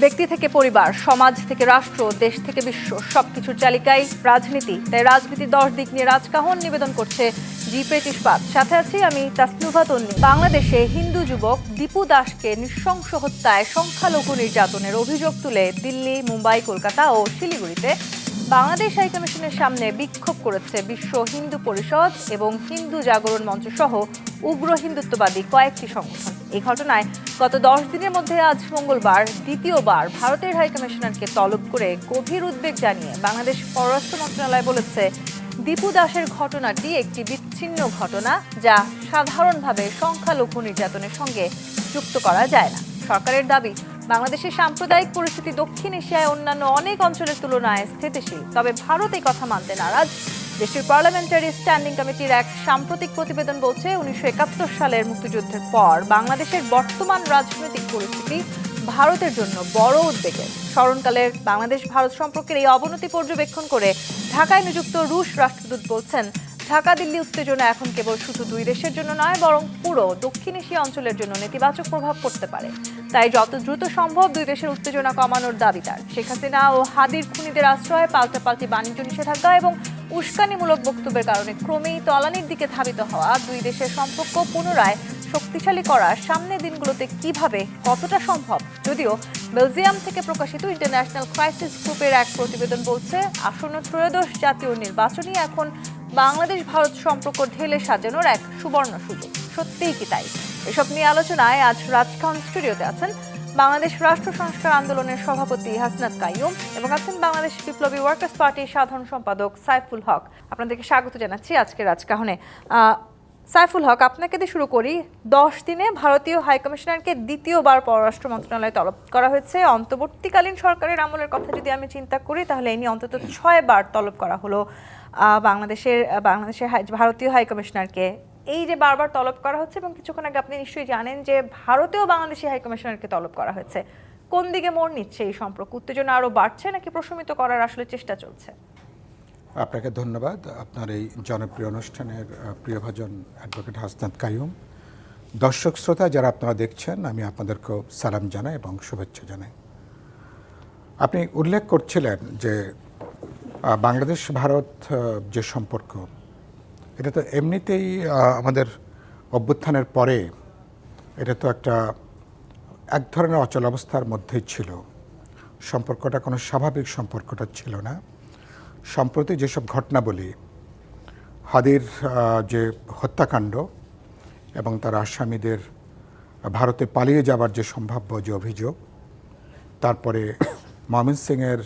ব্যক্তি থেকে পরিবার, সমাজ থেকে রাষ্ট্র, দেশ থেকে বিশ্ব সবকিছুর চালিকায় রাজনীতি। তাই রাজনীতির 10 দিক নিয়ে রাজকাহন নিবেদন করছে জি ইস্পাত। সাথে আছি আমি তাসনুভা তন্নি। বাংলাদেশে হিন্দু যুবক দীপু দাসকে নৃশংস হত্যায় সংখ্যালঘু নির্যাতনের অভিযোগ তুলে দিল্লি, মুম্বাই, কলকাতা ও শিলিগুড়িতে বাংলাদেশ হাইকমিশনের সামনে বিক্ষোভ করেছে বিশ্ব হিন্দু পরিষদ এবং হিন্দু জাগরণ মঞ্চ সহ উগ্র হিন্দুত্ববাদী কয়েকটি সংগঠন। এই ঘটনায় গত 10 দিনের মধ্যে আজ মঙ্গলবার দ্বিতীয়বার ভারতের হাইকমিশনারকে তলব করে গভীর উদ্বেগ জানিয়ে বাংলাদেশ পররাষ্ট্র মন্ত্রণালয় বলেছে, দীপু দাসের ঘটনাটি একটি বিচ্ছিন্ন ঘটনা যা সাধারণভাবে সংখ্যালঘু নির্যাতনের সঙ্গে যুক্ত করা যায় না। সরকারের দাবি, বাংলাদেশের সাম্প্রদায়িক পরিস্থিতি দক্ষিণ এশিয়ায় অন্যান্য অনেক অঞ্চলের তুলনায় স্থিতিশীল। তবে ভারত এই কথা মানতে নারাজ। দেশটির পার্লামেন্টারি স্ট্যান্ডিং কমিটির এক সাম্প্রতিক প্রতিবেদন বলছে, 1971 সালের মুক্তিযুদ্ধের পর বাংলাদেশের বর্তমান রাজনৈতিক পরিস্থিতি ভারতের জন্য বড় উদ্বেগের। স্মরণকালের বাংলাদেশ ভারত সম্পর্কের এই অবনতি পর্যবেক্ষণ করে ঢাকায় নিযুক্ত রুশ রাষ্ট্রদূত বলছেন, ঢাকা দিল্লি উত্তেজনা এখন কেবল শুধু দুই দেশের জন্য নয়, বরং পুরো দক্ষিণ এশিয়া অঞ্চলের জন্য নেতিবাচক প্রভাব পড়তে পারে। তাই যত দ্রুত সম্ভব দুই দেশের উত্তেজনা কমানোর দাবি তার। শেখ হাসিনা ও হাদির খুনিদের আশ্রয়ে পাল্টাপাল্টি বাণিজ্য নিষেধাজ্ঞা এবং উস্কানিমূলক বক্তব্যের কারণে ক্রমেই তলানির দিকে ধাবিত হওয়া দুই দেশের সম্পর্ক পুনরায় শক্তিশালী করার সামনের দিনগুলোতে কিভাবে কতটা সম্ভব। যদিও বেলজিয়াম থেকে প্রকাশিত ইন্টারন্যাশনাল ক্রাইসিস গ্রুপের এক প্রতিবেদন বলছে, আসন্ন ত্রয়োদশ জাতীয় নির্বাচনই এখন বাংলাদেশ ভারত সম্পর্ক ঢেলে সাজানোর এক সুবর্ণ সুযোগ। সত্যিই কি তাই? এসব নিয়ে আলোচনায় আজ রাজকাহন স্টুডিওতে আছেন বাংলাদেশ রাষ্ট্র সংস্কার আন্দোলনের সভাপতি হাসনাত কাইয়ুম এবং আছেন বাংলাদেশ বিপ্লবী ওয়ার্কার্স পার্টির সাধারণ সম্পাদক সাইফুল হক। আপনাদেরকে স্বাগত জানাচ্ছি আজকে রাজকাহনে। সাইফুল হক, আপনাকে দিয়ে শুরু করি। 10 দিনে ভারতীয় হাইকমিশনারকে দ্বিতীয়বার পররাষ্ট্র মন্ত্রণালয়ে তলব করা হয়েছে। অন্তর্বর্তীকালীন সরকারের আমলের কথা যদি আমি চিন্তা করি, তাহলে এই নিয়ে অন্তত 6 বার তলব করা হলো বাংলাদেশের ভারতীয় হাইকমিশনারকে। এই যে বারবার তলব করা হচ্ছে এবং কিছুক্ষণ আগে আপনি নিশ্চয়ই জানেন যে ভারতেও বাংলাদেশি হাইকমিশনারকে তলব করা হয়েছে, কোন দিকে মোড় নিচ্ছে এই সম্পর্ক? উত্তেজনা আরো বাড়ছে নাকি প্রশমিত করার আসলে চেষ্টা চলছে? আপনাকে ধন্যবাদ। আপনার এই জনপ্রিয় অনুষ্ঠানের প্রিয়ভাজন অ্যাডভোকেট হাসনাত কাইয়ুম, দর্শক শ্রোতা যারা আপনারা দেখছেন, আমি আপনাদেরকে সালাম জানাই এবং শুভেচ্ছা জানাই। আপনি উল্লেখ করছিলেন যে বাংলাদেশ ভারত যে সম্পর্ক, এটা তো এমনিতেই আমাদের অভ্যুত্থানের পরে এটা তো এক ধরনের অচল অবস্থার মধ্যেই ছিল। সম্পর্কটা কোনো স্বাভাবিক সম্পর্কটা ছিল না। সম্প্রতি যেসব ঘটনাবলী, হাদির যে হত্যাকাণ্ড এবং তার আসামিদের ভারতে পালিয়ে যাবার যে সম্ভাব্য যে অভিযোগ, তারপরে ময়মনসিংহের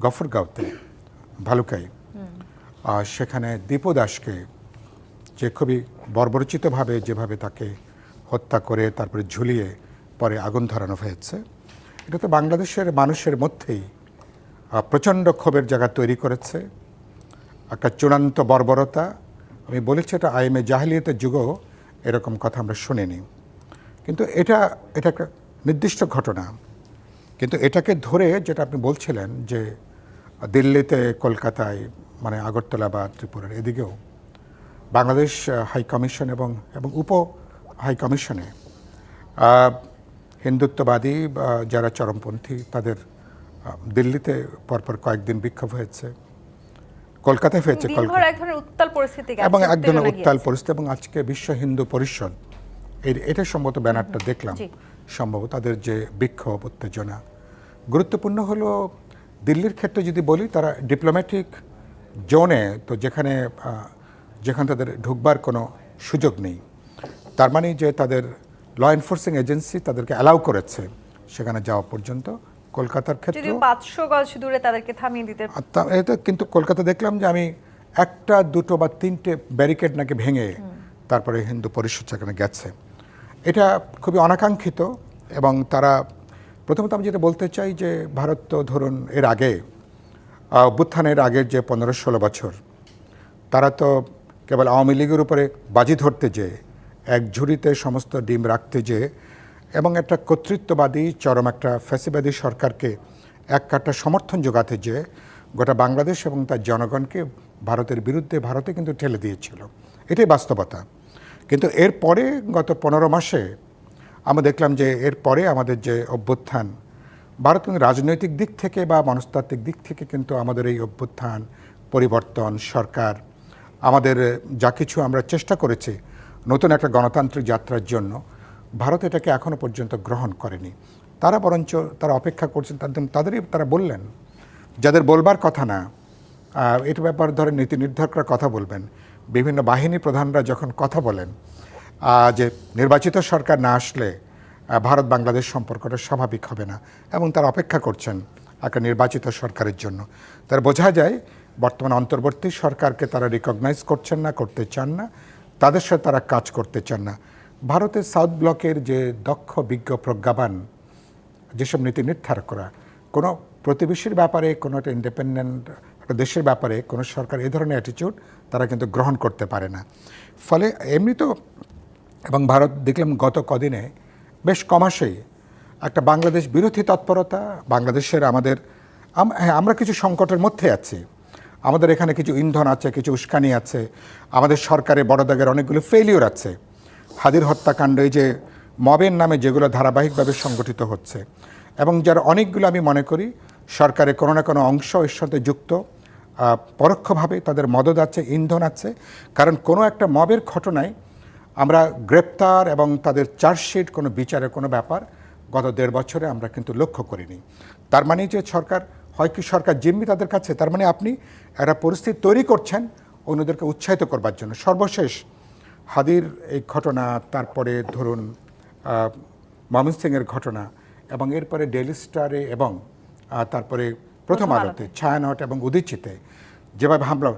গফরগাঁওতে ভালুকাই, সেখানে দীপু দাসকে যে খুবই বর্বরচিতভাবে যেভাবে তাকে হত্যা করে তারপরে ঝুলিয়ে পরে আগুন ধরানো হয়েছে, এটা তো বাংলাদেশের মানুষের মধ্যেই প্রচণ্ড ক্ষোভের জায়গা তৈরি করেছে। একটা চূড়ান্ত বর্বরতা। আমি বলেছি এটা আইএমএ জাহিলিয়াতের যুগেও এরকম কথা আমরা শুনিনি। কিন্তু এটা একটা নির্দিষ্ট ঘটনা। কিন্তু এটাকে ধরে যেটা আপনি বলছিলেন যে দিল্লিতে, কলকাতায়, মানে আগরতলা বা ত্রিপুরার এদিকেও বাংলাদেশ হাই কমিশন এবং উপ হাই কমিশনে হিন্দুত্ববাদী যারা চরমপন্থী তাদের দিল্লিতে পরপর কয়েকদিন বিক্ষোভ হয়েছে, কলকাতায় হয়েছে, এবং এক ধরনের উত্তাল পরিস্থিতি। এবং আজকে বিশ্ব হিন্দু পরিষদ এটা সম্ভবত ব্যানারটা দেখলাম, সম্ভবত তাদের যে বিক্ষোভ উত্তেজনা। গুরুত্বপূর্ণ হলো দিল্লির ক্ষেত্রে যদি বলি, তারা ডিপ্লোম্যাটিক জোনে, তো যেখানে তাদের ঢুকবার কোনো সুযোগ নেই। তার মানে যে তাদের ল এনফোর্সিং এজেন্সি তাদেরকে অ্যালাউ করেছে সেখানে যাওয়া পর্যন্ত। কলকাতার ক্ষেত্রে 500 গজ দূরে তাদেরকে থামিয়ে দিতে, কিন্তু কলকাতা দেখলাম যে আমি 1, 2 বা 3টে ব্যারিকেড নাকি ভেঙে তারপরে হিন্দু পরিষদ সেখানে গেছে। এটা খুবই অনাকাঙ্ক্ষিত। এবং তারা প্রথমত আমি যেটা বলতে চাই যে ভারত তো ধরুন এর আগে অভ্যুত্থানের আগের যে 15-16 বছর, তারা তো কেবল আওয়ামী লীগের উপরে বাজি ধরতে যেয়ে, এক ঝুড়িতে সমস্ত ডিম রাখতে যেয়ে এবং একটা কর্তৃত্ববাদী চরম একটা ফ্যাসিবাদী সরকারকে এক কাটা সমর্থন যোগাতে যেয়ে গোটা বাংলাদেশ এবং তার জনগণকে ভারতের বিরুদ্ধে ভারতে কিন্তু ঠেলে দিয়েছিল। এটাই বাস্তবতা। কিন্তু এরপরে গত 15 মাসে আমরা দেখলাম যে এরপরে আমাদের যে অভ্যুত্থান, ভারত কিন্তু রাজনৈতিক দিক থেকে বা মনস্তাত্ত্বিক দিক থেকে কিন্তু আমাদের এই অভ্যুত্থান, পরিবর্তন, সরকার, আমাদের যা কিছু আমরা চেষ্টা করেছি নতুন একটা গণতান্ত্রিক যাত্রার জন্য, ভারত এটাকে এখনও পর্যন্ত গ্রহণ করেনি। তারা বরঞ্চ তারা অপেক্ষা করছেন, তারা বললেন যাদের বলবার কথা না, এটার ব্যাপারে ধরে নীতি নির্ধারকরা কথা বলবেন, বিভিন্ন বাহিনী প্রধানরা যখন কথা বলেন যে নির্বাচিত সরকার না আসলে ভারত বাংলাদেশ সম্পর্কটা স্বাভাবিক হবে না, এবং তারা অপেক্ষা করছেন একটা নির্বাচিত সরকারের জন্য। তার বোঝা যায় বর্তমান অন্তর্বর্তী সরকারকে তারা রিকগনাইজ করছেন না, করতে চান না, তাদের সাথে তারা কাজ করতে চান না। ভারতের সাউথ ব্লকের যে দক্ষ, বিজ্ঞ, প্রজ্ঞাবান যেসব নীতি নির্ধারকরা, কোনো প্রতিবেশীর ব্যাপারে, কোনো একটা ইন্ডিপেন্ডেন্ট একটা দেশের ব্যাপারে কোনো সরকার এই ধরনের অ্যাটিটিউড তারা কিন্তু গ্রহণ করতে পারে না। ফলে এমনি তো, এবং ভারত দেখলাম গত কদিনে বেশ কমাসেই একটা বাংলাদেশ বিরোধী তৎপরতা, বাংলাদেশের আমরা কিছু সংকটের মধ্যে আছি, আমাদের এখানে কিছু ইন্ধন আছে, কিছু উস্কানি আছে, আমাদের সরকারে বড় দাগের অনেকগুলো ফেলিওর আছে। হাদির হত্যাকাণ্ড, এই যে মবের নামে যেগুলো ধারাবাহিকভাবে সংগঠিত হচ্ছে, এবং যার অনেকগুলো আমি মনে করি সরকারের কোনো না কোনো অংশ এর সাথে যুক্ত, পরোক্ষভাবে তাদের মদত আছে, ইন্ধন আছে। কারণ কোনো একটা মবের ঘটনায় আমরা গ্রেপ্তার এবং তাদের চার্জশিট, কোনো বিচারের কোনো ব্যাপার গত 1.5 বছরে আমরা কিন্তু লক্ষ্য করিনি। তার মানে যে সরকার হয় কি সরকার জিম্মি তাদের কাছে, তার মানে আপনি একটা পরিস্থিতি তৈরি করছেন অন্যদেরকে উৎসাহিত করবার জন্য। সর্বশেষ হাদির এই ঘটনা, তারপরে ধরুন ময়মনসিংহের ঘটনা, এবং এরপরে ডেইলি স্টারে এবং তারপরে প্রথম আলোতে, ছায়ানট এবং উদীচিতে যেভাবে হামলা,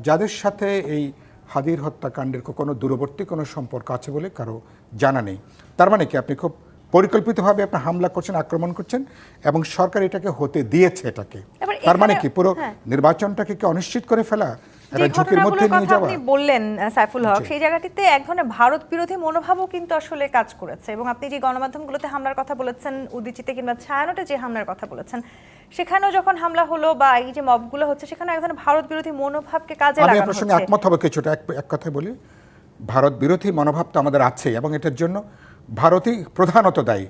যাদের সাথে এই হাদির হত্যাকাণ্ডের কোনো দূরবর্তী কোনো সম্পর্ক আছে বলে কারো জানা নেই। তার মানে কি আপনি খুব পরিকল্পিতভাবে আপনি হামলা করছেন, আক্রমণ করছেন, এবং সরকার এটাকে হতে দিয়েছে এটাকে। তার মানে কি পুরো নির্বাচনটাকে কি অনিশ্চিত করে ফেলা, যে ঘটনাগুলোর কথা আপনি বললেন সাইফুল হক, সেই জায়গাটিতে এক ধরনের ভারত বিরোধী মনোভাবও কিন্তু আসলে কাজ করেছে। এবং আপনি যে গণমাধ্যমগুলোতে হামলার কথা বলেছেন, উদীচিতে কিংবা ছায়ানটে যে হামলার কথা বলেছেন, সেখানেও যখন হামলা হলো বা এই যে মবগুলো হচ্ছে, সেখানে এক ধরনের ভারত বিরোধী মনোভাবকে কাজে লাগানো হচ্ছে। আমি আপনার সঙ্গে একমত হব কিছুটা। এক কথায় বলি, ভারত বিরোধী মনোভাব তো আমাদের আছে, এবং এটার জন্য ভারতই প্রধানত দায়ী।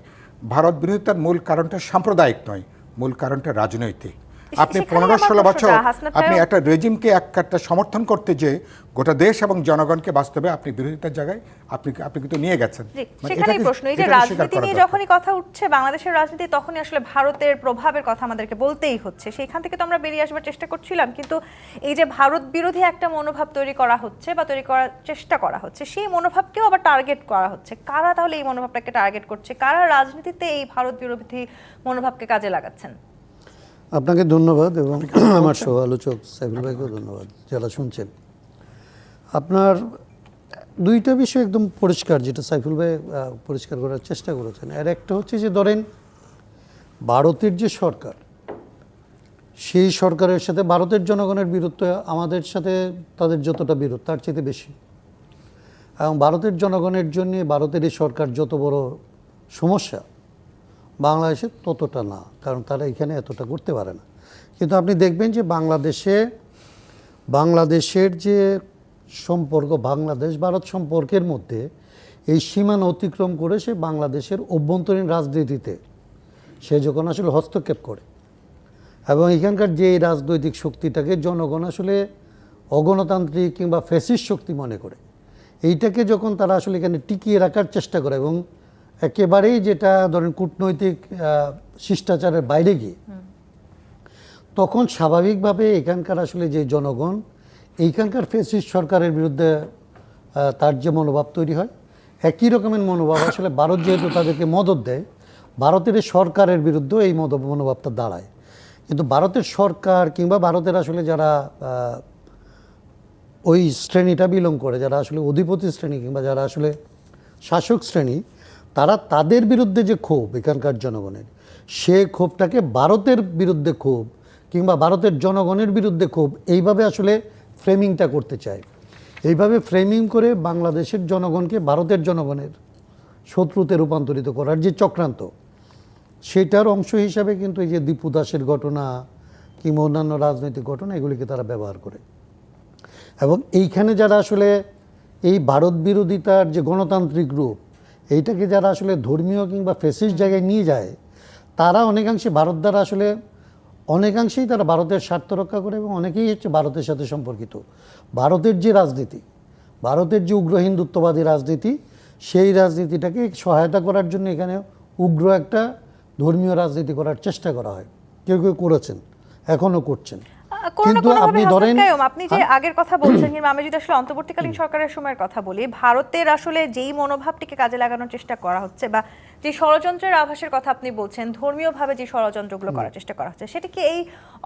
ভারত বিরোধিতার মূল কারণটা সাম্প্রদায়িক নয়, মূল কারণটা রাজনৈতিক। আপনি 15-16 বছর আপনি একটা রেজিমকে একটা সমর্থন করতে যে গোটা দেশ এবং জনগণকে বাস্তবে আপনি বিরোধিতার জায়গায় আপনি কিন্তু নিয়ে গেছেন। সেখানেই প্রশ্ন, এই যে রাজনীতি নিয়ে যখনই কথা উঠছে, বাংলাদেশের রাজনীতি, তখনই আসলে ভারতের প্রভাবের কথা আমাদেরকে বলতেই হচ্ছে। সেইখান থেকে তো আমরা বেরিয়ে আসবার চেষ্টা করছিলাম, কিন্তু এই যে ভারত বিরোধী একটা মনোভাব তৈরি করা হচ্ছে বা তৈরি করার চেষ্টা করা হচ্ছে, সেই মনোভাবকেও আবার টার্গেট করা হচ্ছে। কারা তাহলে এই মনোভাবটাকে টার্গেট করছে? কারা রাজনীতিতে এই ভারত বিরোধী মনোভাবকে কাজে লাগাচ্ছেন? আপনাকে ধন্যবাদ, এবং আমার সহ আলোচক সাইফুল ভাইকেও ধন্যবাদ যারা শুনছেন। আপনার দুইটা বিষয় একদম পরিষ্কার, যেটা সাইফুল ভাই পরিষ্কার করার চেষ্টা করেছেন। এর একটা হচ্ছে যে ধরেন ভারতের যে সরকার, সেই সরকারের সাথে ভারতের জনগণের বিরোধ আমাদের সাথে তাদের যতটা বিরোধ তার চেয়ে বেশি, এবং ভারতের জনগণের জন্য ভারতের এই সরকার যত বড় সমস্যা, বাংলাদেশে ততটা না, কারণ তারা এখানে এতটা করতে পারে না। কিন্তু আপনি দেখবেন যে বাংলাদেশের যে সম্পর্ক, বাংলাদেশ ভারত সম্পর্কের মধ্যে এই সীমানা অতিক্রম করে সে বাংলাদেশের অভ্যন্তরীণ রাজনীতিতে সে যখন আসলে হস্তক্ষেপ করে, এবং এখানকার যে রাজনৈতিক শক্তিটাকে জনগণ আসলে অগণতান্ত্রিক কিংবা ফ্যাসিস্ট শক্তি মনে করে, এইটাকে যখন তারা আসলে এখানে টিকিয়ে রাখার চেষ্টা করে, এবং একেবারেই যেটা ধরেন কূটনৈতিক শিষ্টাচারের বাইরে গিয়ে, তখন স্বাভাবিকভাবে এখানকার আসলে যে জনগণ এইখানকার ফ্যাসিস্ট সরকারের বিরুদ্ধে তার যে মনোভাব তৈরি হয়, একই রকমের মনোভাব আসলে ভারত যেহেতু তাদেরকে মদত দেয়, ভারতের সরকারের বিরুদ্ধেও এই মনোভাবটা দাঁড়ায়। কিন্তু ভারতের সরকার কিংবা ভারতের আসলে যারা ওই শ্রেণীটা বিলং করে, যারা আসলে অধিপতি শ্রেণী কিংবা যারা আসলে শাসক শ্রেণী, তারা তাদের বিরুদ্ধে যে ক্ষোভ এখানকার জনগণের, সে ক্ষোভটাকে ভারতের বিরুদ্ধে ক্ষোভ কিংবা ভারতের জনগণের বিরুদ্ধে ক্ষোভ, এইভাবে আসলে ফ্রেমিংটা করতে চায়। এইভাবে ফ্রেমিং করে বাংলাদেশের জনগণকে ভারতের জনগণের শত্রুতে রূপান্তরিত করার যে চক্রান্ত, সেটার অংশ হিসাবে কিন্তু এই যে দীপু দাসের ঘটনা কিংবা অন্যান্য রাজনৈতিক ঘটনা, এগুলিকে তারা ব্যবহার করে। এবং এইখানে যারা আসলে এই ভারত বিরোধিতার যে গণতান্ত্রিক রূপ, এইটাকে যারা আসলে ধর্মীয় কিংবা ফ্যাসিস্ট জায়গায় নিয়ে যায়, তারা অনেকাংশে ভারত দ্বারা আসলে অনেকাংশেই তারা ভারতের স্বার্থ রক্ষা করে এবং অনেকেই হচ্ছে ভারতের সাথে সম্পর্কিত। ভারতের যে রাজনীতি, ভারতের যে উগ্র হিন্দুত্ববাদী রাজনীতি, সেই রাজনীতিটাকে সহায়তা করার জন্য এখানে উগ্র একটা ধর্মীয় রাজনীতি করার চেষ্টা করা হয়, কেউ কেউ করেছেন, এখনও করছেন। কিন্তু আপনি ধরেন আপনি যে আগের কথা বলছেন, কিংবা আমি যদি আসলে অন্তর্বর্তীকালীন সরকারের সময়ের কথা বলি, ভারতের আসলে যেই মনোভাবটিকে কাজে লাগানোর চেষ্টা করা হচ্ছে বা যে ষড়যন্ত্রের আভাসের কথা আপনি বলছেন, ধর্মীয়ভাবে যে ষড়যন্ত্রগুলো করার চেষ্টা করা হচ্ছে, সেটা কি এই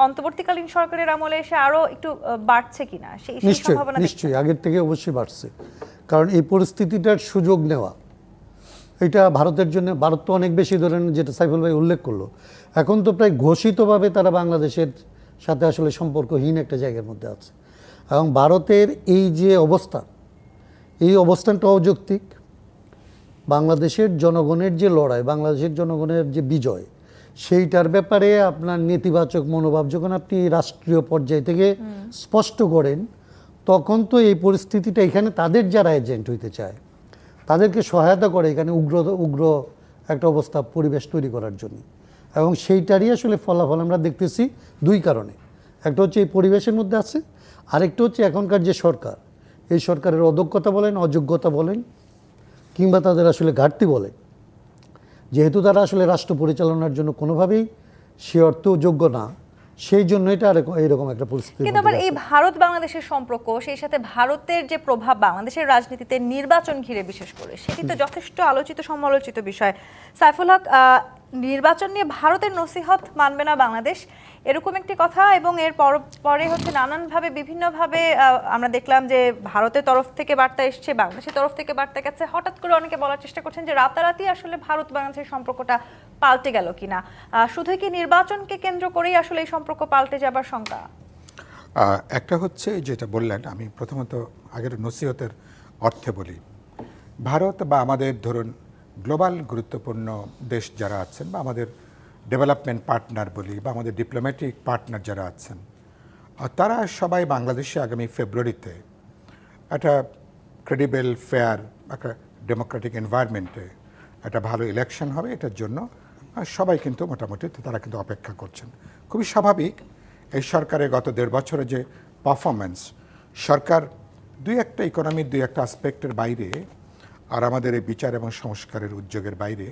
অন্তর্বর্তীকালীন সরকারের আমলে এসে আরো একটু বাড়ছে কিনা? সেই সম্ভাবনা নিশ্চয়ই আগের থেকে অবশ্যই বাড়ছে, কারণ এই পরিস্থিতিটার সুযোগ নেওয়া এটা ভারতের জন্য, ভারত তো অনেক বেশি ধরেন, যেটা সাইফুল ভাই উল্লেখ করলো, এখন তো প্রায় ঘোষিতভাবে তারা বাংলাদেশের সাথে আসলে সম্পর্কহীন একটা জায়গার মধ্যে আছে। এবং ভারতের এই যে অবস্থান, এই অবস্থানটা অযৌক্তিক। বাংলাদেশের জনগণের যে লড়াই, বাংলাদেশের জনগণের যে বিজয়, সেইটার ব্যাপারে আপনার নেতিবাচক মনোভাব যখন আপনি রাষ্ট্রীয় পর্যায় থেকে স্পষ্ট করেন, তখন তো এই পরিস্থিতিটা এখানে তাদের যারা এজেন্ট হইতে চায় তাদেরকে সহায়তা করে এখানে উগ্র একটা অবস্থা, পরিবেশ তৈরি করার জন্য। এবং সেইটারই আসলে ফলাফল আমরা দেখতেছি দুই কারণে। একটা হচ্ছে এই পরিবেশের মধ্যে আছে, আরেকটা হচ্ছে এখনকার যে সরকার, এই সরকারের অদক্ষতা বলেন, অযোগ্যতা বলেন, কিংবা তাদের আসলে ঘাটতি বলেন, যেহেতু তারা আসলে রাষ্ট্র পরিচালনার জন্য কোনোভাবেই সে অর্থেও যোগ্য না, সেই জন্য এটা এইরকম একটা পরিস্থিতি। কিন্তু আবার এই ভারত বাংলাদেশের সম্পর্ক, সেই সাথে ভারতের যে প্রভাব বাংলাদেশের রাজনীতিতে নির্বাচন ঘিরে বিশেষ করে, সেটি তো যথেষ্ট আলোচিত সমালোচিত বিষয়। সাইফুল হক, নির্বাচন নিয়ে ভারতের নসিহত মানবে না বাংলাদেশ, এরকম একটি কথা, এবং এর পরে হচ্ছে নানানভাবে বিভিন্নভাবে আমরা দেখলাম যে ভারতের তরফ থেকে বার্তা এসছে, বাংলাদেশের তরফ থেকে বার্তা গেছে। হঠাৎ করে অনেকে বলার চেষ্টা করছেন যে রাতারাতি আসলে ভারত বাংলাদেশের সম্পর্কটা পাল্টে গেল কিনা। শুধু কি নির্বাচনকে কেন্দ্র করেই আসলে এই সম্পর্ক পাল্টে যাবার শঙ্কা? একটা হচ্ছে যেটা বললেন, আমি প্রথমত আগের নসিহতের অর্থে বলি। ভারত বা আমাদের ধরুন গ্লোবাল গুরুত্বপূর্ণ দেশ যারা আছেন, বা আমাদের ডেভেলপমেন্ট পার্টনার বলি, বা আমাদের ডিপ্লোম্যাটিক পার্টনার যারা আছেন, তারা সবাই বাংলাদেশে আগামী ফেব্রুয়ারিতে একটা ক্রেডিবল, ফেয়ার, একটা ডেমোক্রেটিক এনভায়রনমেন্টে একটা ভালো ইলেকশন হবে, এটার জন্য সবাই কিন্তু মোটামুটি তারা কিন্তু অপেক্ষা করছেন। খুবই স্বাভাবিক। এই সরকারের গত 1.5 বছরে যে পারফরমেন্স, সরকার দুই একটা ইকোনমির দুই একটা আসপেক্টের বাইরে, আর আমাদের এই বিচার এবং সংস্কারের উদ্যোগের বাইরে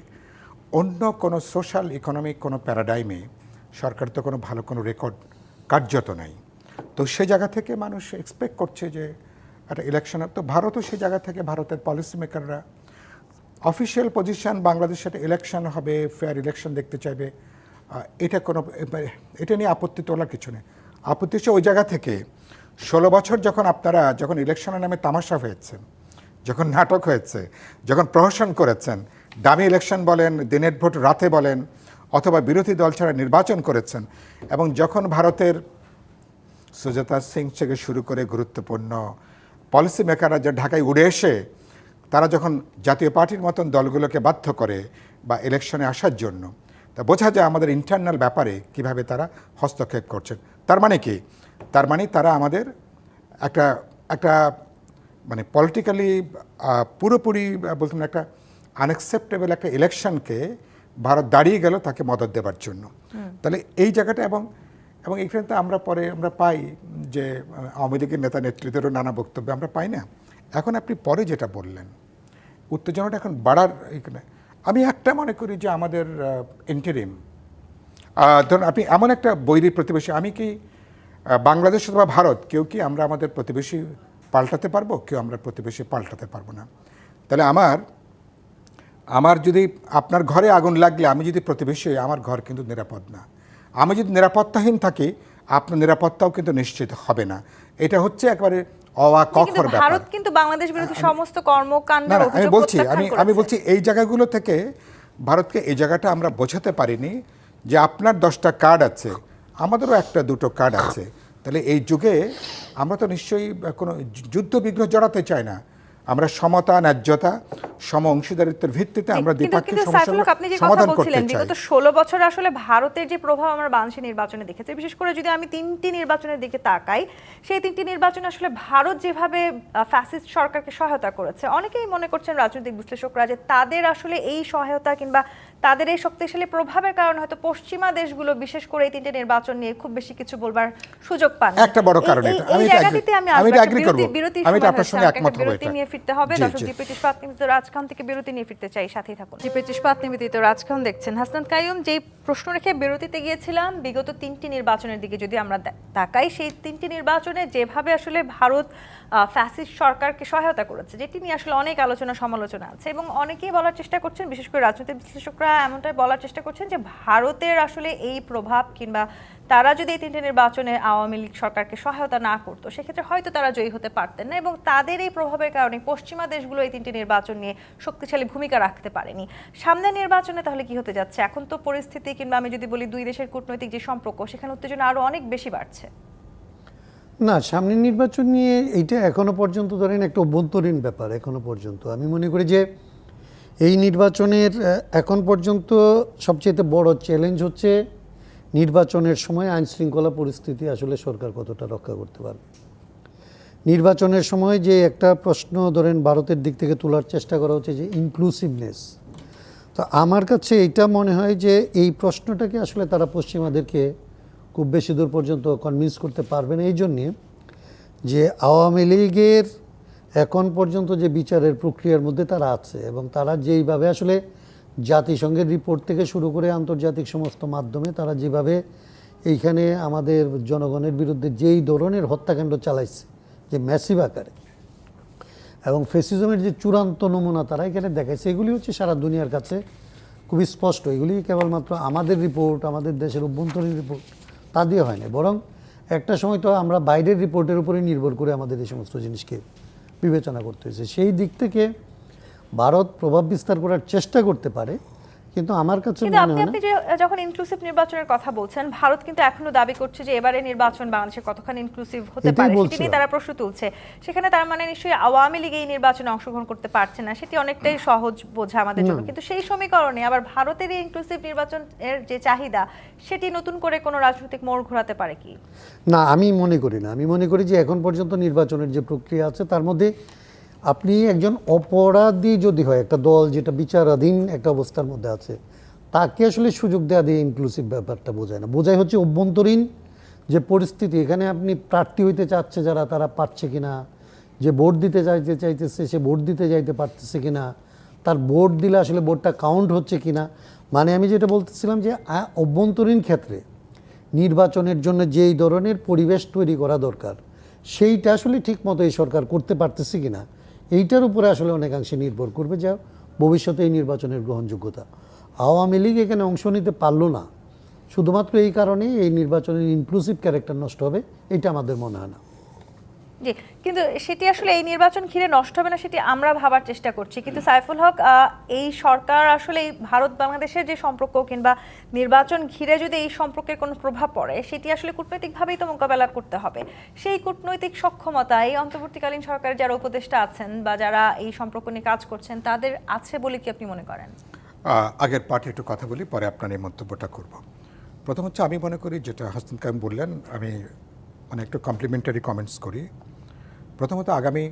অন্য কোনো সোশ্যাল ইকোনমিক কোনো প্যারাডাইমে সরকার তো কোনো ভালো কোনো রেকর্ড কার্যত নাই। তো সে জায়গা থেকে মানুষ এক্সপেক্ট করছে যে একটা ইলেকশন, তো ভারতও সে জায়গা থেকে ভারতের পলিসি মেকাররা অফিসিয়াল পজিশন, বাংলাদেশে একটা ইলেকশন হবে, ফেয়ার ইলেকশন দেখতে চাইবে, এটা নিয়ে আপত্তি তোলার কিছু নেই। আপত্তি হচ্ছে ওই জায়গা থেকে 16 বছর যখন ইলেকশনের নামে তামাশা হয়েছে, যখন নাটক হয়েছে, যখন প্রহসন করেছেন, দামি ইলেকশন বলেন, দিনের ভোট রাতে বলেন, অথবা বিরোধী দল ছাড়া নির্বাচন করেছেন, এবং যখন ভারতের সুজাতা সিং থেকে শুরু করে গুরুত্বপূর্ণ পলিসি মেকাররা যে ঢাকায় উড়ে এসে তারা যখন জাতীয় পার্টির মতন দলগুলোকে বাধ্য করে বা ইলেকশনে আসার জন্য, তা বোঝা যায় আমাদের ইন্টারনাল ব্যাপারে কিভাবে তারা হস্তক্ষেপ করছেন। তার মানে কি? তার মানে তারা আমাদের একটা মানে পলিটিক্যালি পুরোপুরি বলতে একটা আনএক্সেপ্টেবল একটা ইলেকশনকে ভারত দাঁড়িয়ে গেল তাকে মদত দেবার জন্য। তাহলে এই জায়গাটা, এবং এইখানে তো আমরা পাই যে আওয়ামী লীগের নেতা নেতৃত্বেরও নানা বক্তব্য আমরা পাই না। এখন আপনি পরে যেটা বললেন, উত্তেজনাটা এখন বাড়ার এখানে আমি একটা মনে করি যে আমাদের ইন্টারিম, ধরুন আপনি এমন একটা বৈরী প্রতিবেশী, আমি কি বাংলাদেশ অথবা ভারত কেউ কি আমরা আমাদের প্রতিবেশী পাল্টাতে পারবো? কেউ আমরা প্রতিবেশী পাল্টাতে পারবো না। তাহলে আমার যদি আপনার ঘরে আগুন লাগলে আমি যদি প্রতিবেশী হই, আমার ঘর কিন্তু নিরাপদ না। আমি যদি নিরাপত্তাহীন থাকি, আপনার নিরাপত্তাও কিন্তু নিশ্চিত হবে না। এটা হচ্ছে একবারে অবাকর ব্যাপার। ভারত কিন্তু বাংলাদেশ বিরোধী সমস্ত কর্মকাণ্ডের অভিযোগ প্রত্যাখ্যান করেছে। আমি বলছি এই জায়গাগুলো থেকে ভারতকে এই জায়গাটা আমরা বোঝাতে পারিনি যে আপনার 10টা কার্ড আছে, আমাদেরও 1-2 কার্ড আছে। তাহলে এই যুগে আমরা তো নিশ্চয়ই কোনো যুদ্ধ বিগ্রহ জড়াতে চাই না। আমরা সমতা, ন্যায্যতা, সম অংশীদারিত্বের ভিত্তিতে আমরা দ্বিপাক্ষিক সমস্যাগুলো সমাধান করতে চাই। বিগত 16 বছর আসলে ভারতের যে প্রভাব আমরা বাংলাদেশের নির্বাচনে দেখেছি, বিশেষ করে যদি আমি 3টি নির্বাচনের দিকে তাকাই, সেই 3টি নির্বাচনে আসলে ভারত যেভাবে ফ্যাসিস্ট সরকারকে সহায়তা করেছে, অনেকেই মনে করছেন রাজনৈতিক বিশ্লেষকরা যে তাদের আসলে এই সহায়তা কিংবা তাদের এই শক্তিশালী প্রভাবের কারণে হয়তো পশ্চিমা দেশগুলো বিশেষ করে এই তিনটে নির্বাচন নিয়ে খুব বেশি কিছু বলবার সুযোগ পান না। একটা বড় কারণ এটা। এই জায়গাটিতে আমি এটা আসলে এগ্রি করব। বিরতির আমি এটা সময় আপনার সঙ্গে হয়েছে, একমত হব। বিরতি নিয়ে ফিরতে হবে। জি, দর্শক জি। জি ব্রিটিশ পাত নিবেদিত রাজখান থেকে বিরতি নিয়ে ফিরতে চাই, সাথেই থাকুন। জি ব্রিটিশ পাত নিবেদিত রাজখান দেখছেন। হাসনাত কাইয়ুম, যেই প্রশ্ন রেখে বিরতিতে গিয়েছিলাম, বিগত 3টি নির্বাচনের দিকে যদি আমরা তাকাই, সেই 3টি নির্বাচনে যেভাবে আসলে ভারত ফ্যাসিস্ট সরকারকে সহায়তা করেছে, যেটি নিয়ে আসলে অনেক আলোচনা সমালোচনা আছে এবং অনেকেই বলার চেষ্টা করছেন, বিশেষ করে রাজনৈতিক বিশ্লেষকরা এমনটাই বলার চেষ্টা করছেন যে ভারতের আসলে এই প্রভাব কিংবা তারা যদি এই 3টে নির্বাচনে আওয়ামী লীগ সরকারকে সহায়তা না করতো সেক্ষেত্রে হয়তো তারা জয়ী হতে পারতেন না, এবং তাদের এই প্রভাবের কারণে পশ্চিমা দেশগুলো এই 3টে নির্বাচন নিয়ে শক্তিশালী ভূমিকা রাখতে পারেনি। সামনের নির্বাচনে তাহলে কি হতে যাচ্ছে? এখন তো পরিস্থিতি কিংবা আমি যদি বলি দুই দেশের কূটনৈতিক যে সম্পর্ক, সেখানে উত্তেজনা আরো অনেক বেশি বাড়ছে। না, সামনের নির্বাচন নিয়ে এইটা এখনো পর্যন্ত ধরেন একটা অভ্যন্তরীণ ব্যাপার। এখনো পর্যন্ত আমি মনে করি যে এই নির্বাচনের এখন পর্যন্ত সবচেয়ে বড় চ্যালেঞ্জ হচ্ছে নির্বাচনের সময় আইন শৃঙ্খলা পরিস্থিতি আসলে সরকার কতটা রক্ষা করতে পারবে। নির্বাচনের সময় যে একটা প্রশ্ন ধরেন ভারতের দিক থেকে তোলার চেষ্টা করা হচ্ছে যে ইনক্লুসিভনেস, তো আমার কাছে এটা মনে হয় যে এই প্রশ্নটাকে আসলে তারা পশ্চিমাদেরকে খুব বেশি দূর পর্যন্ত কনভিন্স করতে পারবে না, এই জন্যে যে আওয়ামী লীগের এখন পর্যন্ত যে বিচারের প্রক্রিয়ার মধ্যে তারা আছে এবং তারা যেইভাবে আসলে জাতিসংঘের রিপোর্ট থেকে শুরু করে আন্তর্জাতিক সমস্ত মাধ্যমে তারা যেভাবে এইখানে আমাদের জনগণের বিরুদ্ধে যেই ধরনের হত্যাকাণ্ড চালাইছে, যে ম্যাসিভ আকারে, এবং ফ্যাসিজমের যে চূড়ান্ত নমুনা তারা এখানে দেখাইছে, এগুলি হচ্ছে সারা দুনিয়ার কাছে খুবই স্পষ্ট। এগুলি কেবলমাত্র আমাদের রিপোর্ট, আমাদের দেশের অভ্যন্তরীণ রিপোর্ট তা দিয়ে হয় না, বরং একটা সময় তো আমরা বাইরের রিপোর্টের উপরে নির্ভর করে আমাদের এই সমস্ত জিনিসকে বিবেচনা করতে হয়েছে। সেই দিক থেকে ভারত প্রভাব বিস্তার করার চেষ্টা করতে পারে, কিন্তু আমার কাছে কিন্তু মনে হয় আপনি না। যে যখন ইনক্লুসিভ নির্বাচনের কথা বলছেন, ভারত কিন্তু এখনো দাবি করছে যে এবারে নির্বাচন বাংলাদেশে কতখানি ইনক্লুসিভ হতে এটাই পারে সেটি বলছিলাম। নিয়ে তারা প্রশ্ন তুলছে। সেখানে তার মানে নিশ্চয়ই আওয়ামী লীগ এই নির্বাচনে অংশগ্রহণ করতে পারছে না, সেটি অনেকটাই সহজ বোঝা আমাদের জন্য। কিন্তু সেই সমীকরণে আবার ভারতের এই ইনক্লুসিভ নির্বাচনের যে চাহিদা, সেটি নতুন করে কোনো রাজনৈতিক মোড় ঘোরাতে পারে কি? না, আমি মনে করি না। আমি মনে করি যে এখন পর্যন্ত নির্বাচনের যে প্রক্রিয়া আছে তার মধ্যে আপনি একজন অপরাধী যদি হয়, একটা দল যেটা বিচারাধীন একটা অবস্থার মধ্যে আছে, তাকে আসলে সুযোগ দেওয়া দিয়ে ইনক্লুসিভ ব্যাপারটা বোঝায় না। বোঝায় হচ্ছে অভ্যন্তরীণ যে পরিস্থিতি, এখানে আপনি প্রার্থী হইতে চাচ্ছে যারা, তারা পারছে কিনা, যে ভোট দিতে চাইতেছে সে ভোট দিতে যাইতে পারতেছে কিনা, তার ভোট দিলে আসলে ভোটটা কাউন্ট হচ্ছে কিনা। মানে আমি যেটা বলতেছিলাম যে অভ্যন্তরীণ ক্ষেত্রে নির্বাচনের জন্য যেই ধরনের পরিবেশ তৈরি করা দরকার, সেইটা আসলে ঠিক মতো এই সরকার করতে পারতেছে কিনা, এইটার উপরে আসলে অনেকাংশে নির্ভর করবে যা ভবিষ্যতে এই নির্বাচনের গ্রহণযোগ্যতা। আওয়ামী লীগ এখানে অংশ নিতে পারলো না শুধুমাত্র এই কারণেই এই নির্বাচনের ইনক্লুসিভ ক্যারেক্টার নষ্ট হবে, এটা আমাদের মনে হয় না। জি, কিন্তু সেটি আসলে এই নির্বাচন ঘিরে নষ্ট হবে না সেটি আমরা ভাবার চেষ্টা করছি। কিন্তু সাইফুল হক, এই সরকার আসলে এই ভারত বাংলাদেশের যে সম্পর্ক কিংবা নির্বাচন ঘিরে যদি এই সম্পর্কের কোনো প্রভাব পড়ে, সেটি আসলে কূটনৈতিকভাবেই তো মোকাবেলা করতে হবে। সেই কূটনৈতিক সক্ষমতা এই অন্তর্বর্তীকালীন সরকারের যারা উপদেষ্টা আছেন বা যারা এই সম্পর্ক নিয়ে কাজ করছেন তাদের আছে বলে কি আপনি মনে করেন? আগের পার্টে একটু কথা বলি, পরে আপনার এই মন্তব্যটা করব। প্রথম হচ্ছে আমি মনে করি যেটা হাসান কাইম বললেন, আমি মানে একটু কমপ্লিমেন্টারি কমেন্টস করি। প্রথমত আগামী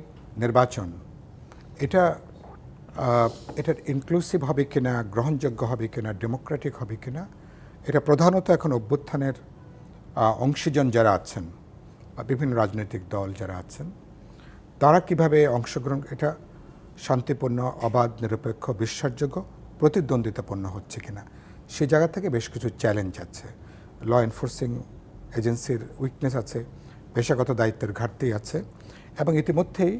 নির্বাচন এটার ইনক্লুসিভ হবে কিনা, গ্রহণযোগ্য হবে কিনা, ডেমোক্রেটিক হবে কিনা, এটা প্রধানত এখন অভ্যুত্থানের অংশীজন যারা আছেন বা বিভিন্ন রাজনৈতিক দল যারা আছেন তারা কিভাবে অংশগ্রহণ, এটা শান্তিপূর্ণ, অবাধ, নিরপেক্ষ, বিশ্বাসযোগ্য, প্রতিদ্বন্দ্বিতাপূর্ণ হচ্ছে কিনা, সেই জায়গা থেকে বেশ কিছু চ্যালেঞ্জ আছে। ল এনফোর্সিং এজেন্সির উইকনেস আছে, পেশাগত দায়িত্বের ঘাটতি আছে, এবং ইতিমধ্যেই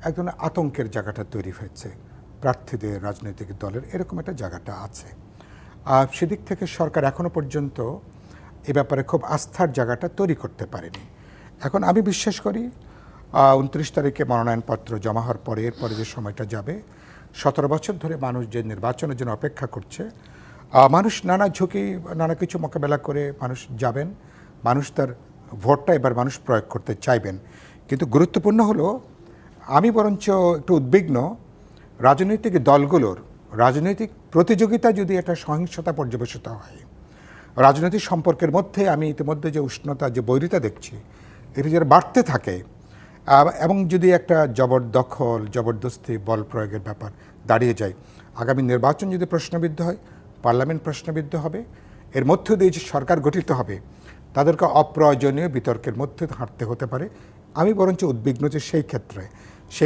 এক ধরনের আতঙ্কের জায়গাটা তৈরি হয়েছে প্রার্থীদের, রাজনৈতিক দলের, এরকম একটা জায়গাটা আছে। সেদিক থেকে সরকার এখনো পর্যন্ত এ ব্যাপারে খুব আস্থার জায়গাটা তৈরি করতে পারেনি। এখন আমি বিশ্বাস করি 29 তারিখে মনোনয়নপত্র জমা হওয়ার পরে এরপরে যে সময়টা যাবে, 17 বছর ধরে মানুষ যে নির্বাচনের জন্য অপেক্ষা করছে, মানুষ নানা ঝুঁকি, নানা কিছু মোকাবেলা করে মানুষ যাবেন, মানুষ তার ভোটটা এবার মানুষ প্রয়োগ করতে চাইবেন। কিন্তু গুরুত্বপূর্ণ হলো, আমি বরঞ্চ একটু উদ্বিগ্ন রাজনৈতিক দলগুলোর রাজনৈতিক প্রতিযোগিতা যদি একটা সহিংসতা পর্যবেসিত হয়, রাজনৈতিক সম্পর্কের মধ্যে আমি ইতিমধ্যে যে উষ্ণতা, যে বৈরিতা দেখছি, এটি যারা বাড়তে থাকে, এবং যদি একটা জবরদখল, জবরদস্তি, বল প্রয়োগের ব্যাপার দাঁড়িয়ে যায়, আগামী নির্বাচন যদি প্রশ্নবিদ্ধ হয়, পার্লামেন্ট প্রশ্নবিদ্ধ হবে, এর মধ্য দিয়ে যে সরকার গঠিত হবে তাদেরকে অপ্রয়োজনীয় বিতর্কের মধ্যে হাঁটতে হতে পারে। আমি বরঞ্চ উদ্বিগ্ন যে সেই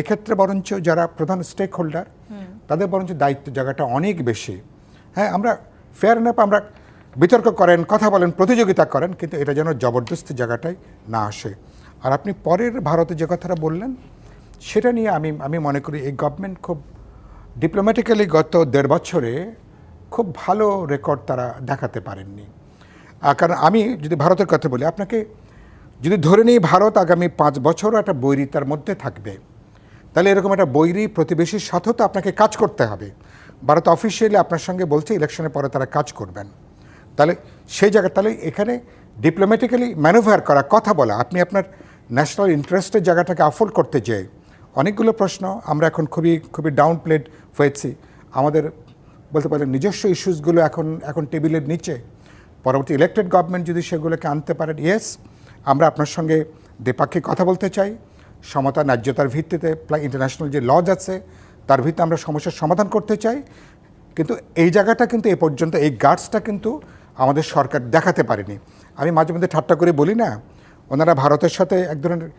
ক্ষেত্রে বরঞ্চ যারা প্রধান স্টেক হোল্ডার তাদের বরঞ্চ দায়িত্ব জায়গাটা অনেক বেশি। হ্যাঁ, আমরা ফেয়ার এনাফ আমরা বিতর্ক করেন, কথা বলেন, প্রতিযোগিতা করেন, কিন্তু এটা যেন জবরদস্তি জায়গাটায় না আসে। আর আপনি পরের ভারতে যে কথাটা বললেন সেটা নিয়ে আমি মনে করি এই গভর্নমেন্ট খুব ডিপ্লোম্যাটিক্যালি গত 1.5 বছরে খুব ভালো রেকর্ড তারা দেখাতে পারেননি। কারণ আমি যদি ভারতের কথা বলি, আপনাকে যদি ধরে নিই ভারত আগামী 5 বছরও একটা বৈরিতার মধ্যে থাকবে, তাহলে এরকম একটা বৈরী প্রতিবেশীর সাথেও তো আপনাকে কাজ করতে হবে। ভারত অফিসিয়ালি আপনার সঙ্গে বলছে ইলেকশনের পরে তারা কাজ করবেন, তাহলে সেই জায়গা, তাহলে এখানে ডিপ্লোম্যাটিক্যালি ম্যানুভার করা, কথা বলা, আপনি আপনার ন্যাশনাল ইন্টারেস্টের জায়গাটাকে আফোল্ড করতে যেয়ে অনেকগুলো প্রশ্ন আমরা এখন খুবই ডাউন প্লেড হয়েছি। আমাদের বলতে পারেন নিজস্ব ইস্যুসগুলো এখন টেবিলের নিচে। পরবর্তী ইলেক্টেড গভর্নমেন্ট যদি সেগুলোকে আনতে পারেন, ইয়েস, আমরা আপনার সঙ্গে দ্বিপাক্ষিক কথা বলতে চাই, সমতা ন্যায্যতার ভিত্তিতে ইন্টারন্যাশনাল যে লজ আছে তার ভিত্তিতে আমরা সমস্যার সমাধান করতে চাই। কিন্তু এই জায়গাটা কিন্তু এ পর্যন্ত এই গার্ডসটা কিন্তু আমাদের সরকার দেখাতে পারেনি। আমি মাঝে মধ্যে ঠাট্টা করে বলি না, ওনারা ভারতের সাথে এক ধরনের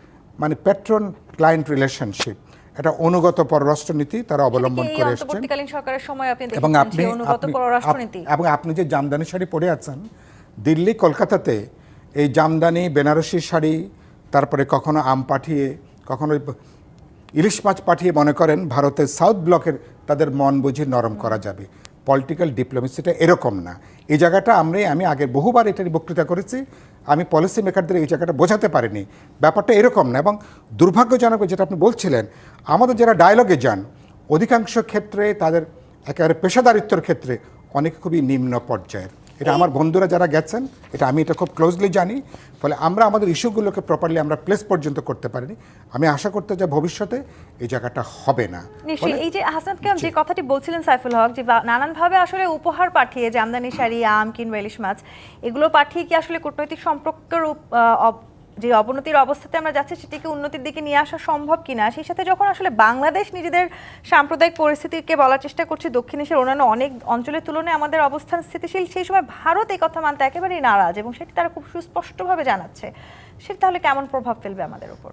মানে প্যাট্রন ক্লায়েন্ট রিলেশনশিপ, এটা অনুগত পররাষ্ট্রনীতি তারা অবলম্বন করে এসেছেন। অন্তর্বর্তীকালীন সরকারের সময় আপনি এবং দেখেছেন সেই অনুগত পররাষ্ট্রনীতি। এবং আপনি যে জামদানি শাড়ি পরে আছেন দিল্লি কলকাতাতে, এই জামদানি বেনারসি শাড়ি, তারপরে কখনো আম পাঠিয়ে, কখনো ইলিশ মাছ পাঠিয়ে মনে করেন ভারতের সাউথ ব্লকের তাদের মন বুঝে নরম করা যাবে। পলিটিক্যাল ডিপ্লোমেসিটা এরকম না। এই জায়গাটা আমি আগে বহুবার এটা বক্তৃতা করেছি, আমি পলিসি মেকারদের এই জায়গাটা বোঝাতে পারিনি। ব্যাপারটা এরকম না। এবং দুর্ভাগ্যজনক যেটা আপনি বলছিলেন, আমাদের যারা ডায়ালগে যান অধিকাংশ ক্ষেত্রে তাদের একেবারে পেশাদারিত্বের ক্ষেত্রে অনেক খুবই নিম্ন পর্যায়ের। এটা আমার বন্ধুরা যারা গেছেন, আমি এটা খুব ক্লোজলি জানি। ফলে আমরা আমাদের ইস্যুগুলোকে প্রপারলি আমরা প্লেস পর্যন্ত করতে পারিনি। আমি আশা করতে চাই ভবিষ্যতে এই জায়গাটা হবে না। নিশ্চয়ই এই যে হাসান কাম যে কথাটি বলছিলেন সাইফুল হক, যে নানানভাবে আসলে উপহার পাঠিয়ে জামদানি শাড়ি, আম কিংবা ইলিশ মাছ এগুলো পাঠিয়ে কি আসলে কূটনৈতিক সম্পর্কের যে অবনতির অবস্থাতে আমরা যাচ্ছি সেটিকে উন্নতির দিকে নিয়ে আসা সম্ভব কিনা, সেই সাথে যখন আসলে বাংলাদেশ নিজেদের সাম্প্রদায়িক পরিস্থিতিকে বলার চেষ্টা করছে দক্ষিণ এশিয়ার অন্যান্য অনেক অঞ্চলের তুলনায় আমাদের অবস্থান স্থিতিশীল, সেই সময় ভারত এই কথা মানতে একেবারেই নারাজ এবং সেটি তারা খুব সুস্পষ্টভাবে জানাচ্ছে, সেটা তাহলে কেমন প্রভাব ফেলবে আমাদের উপর?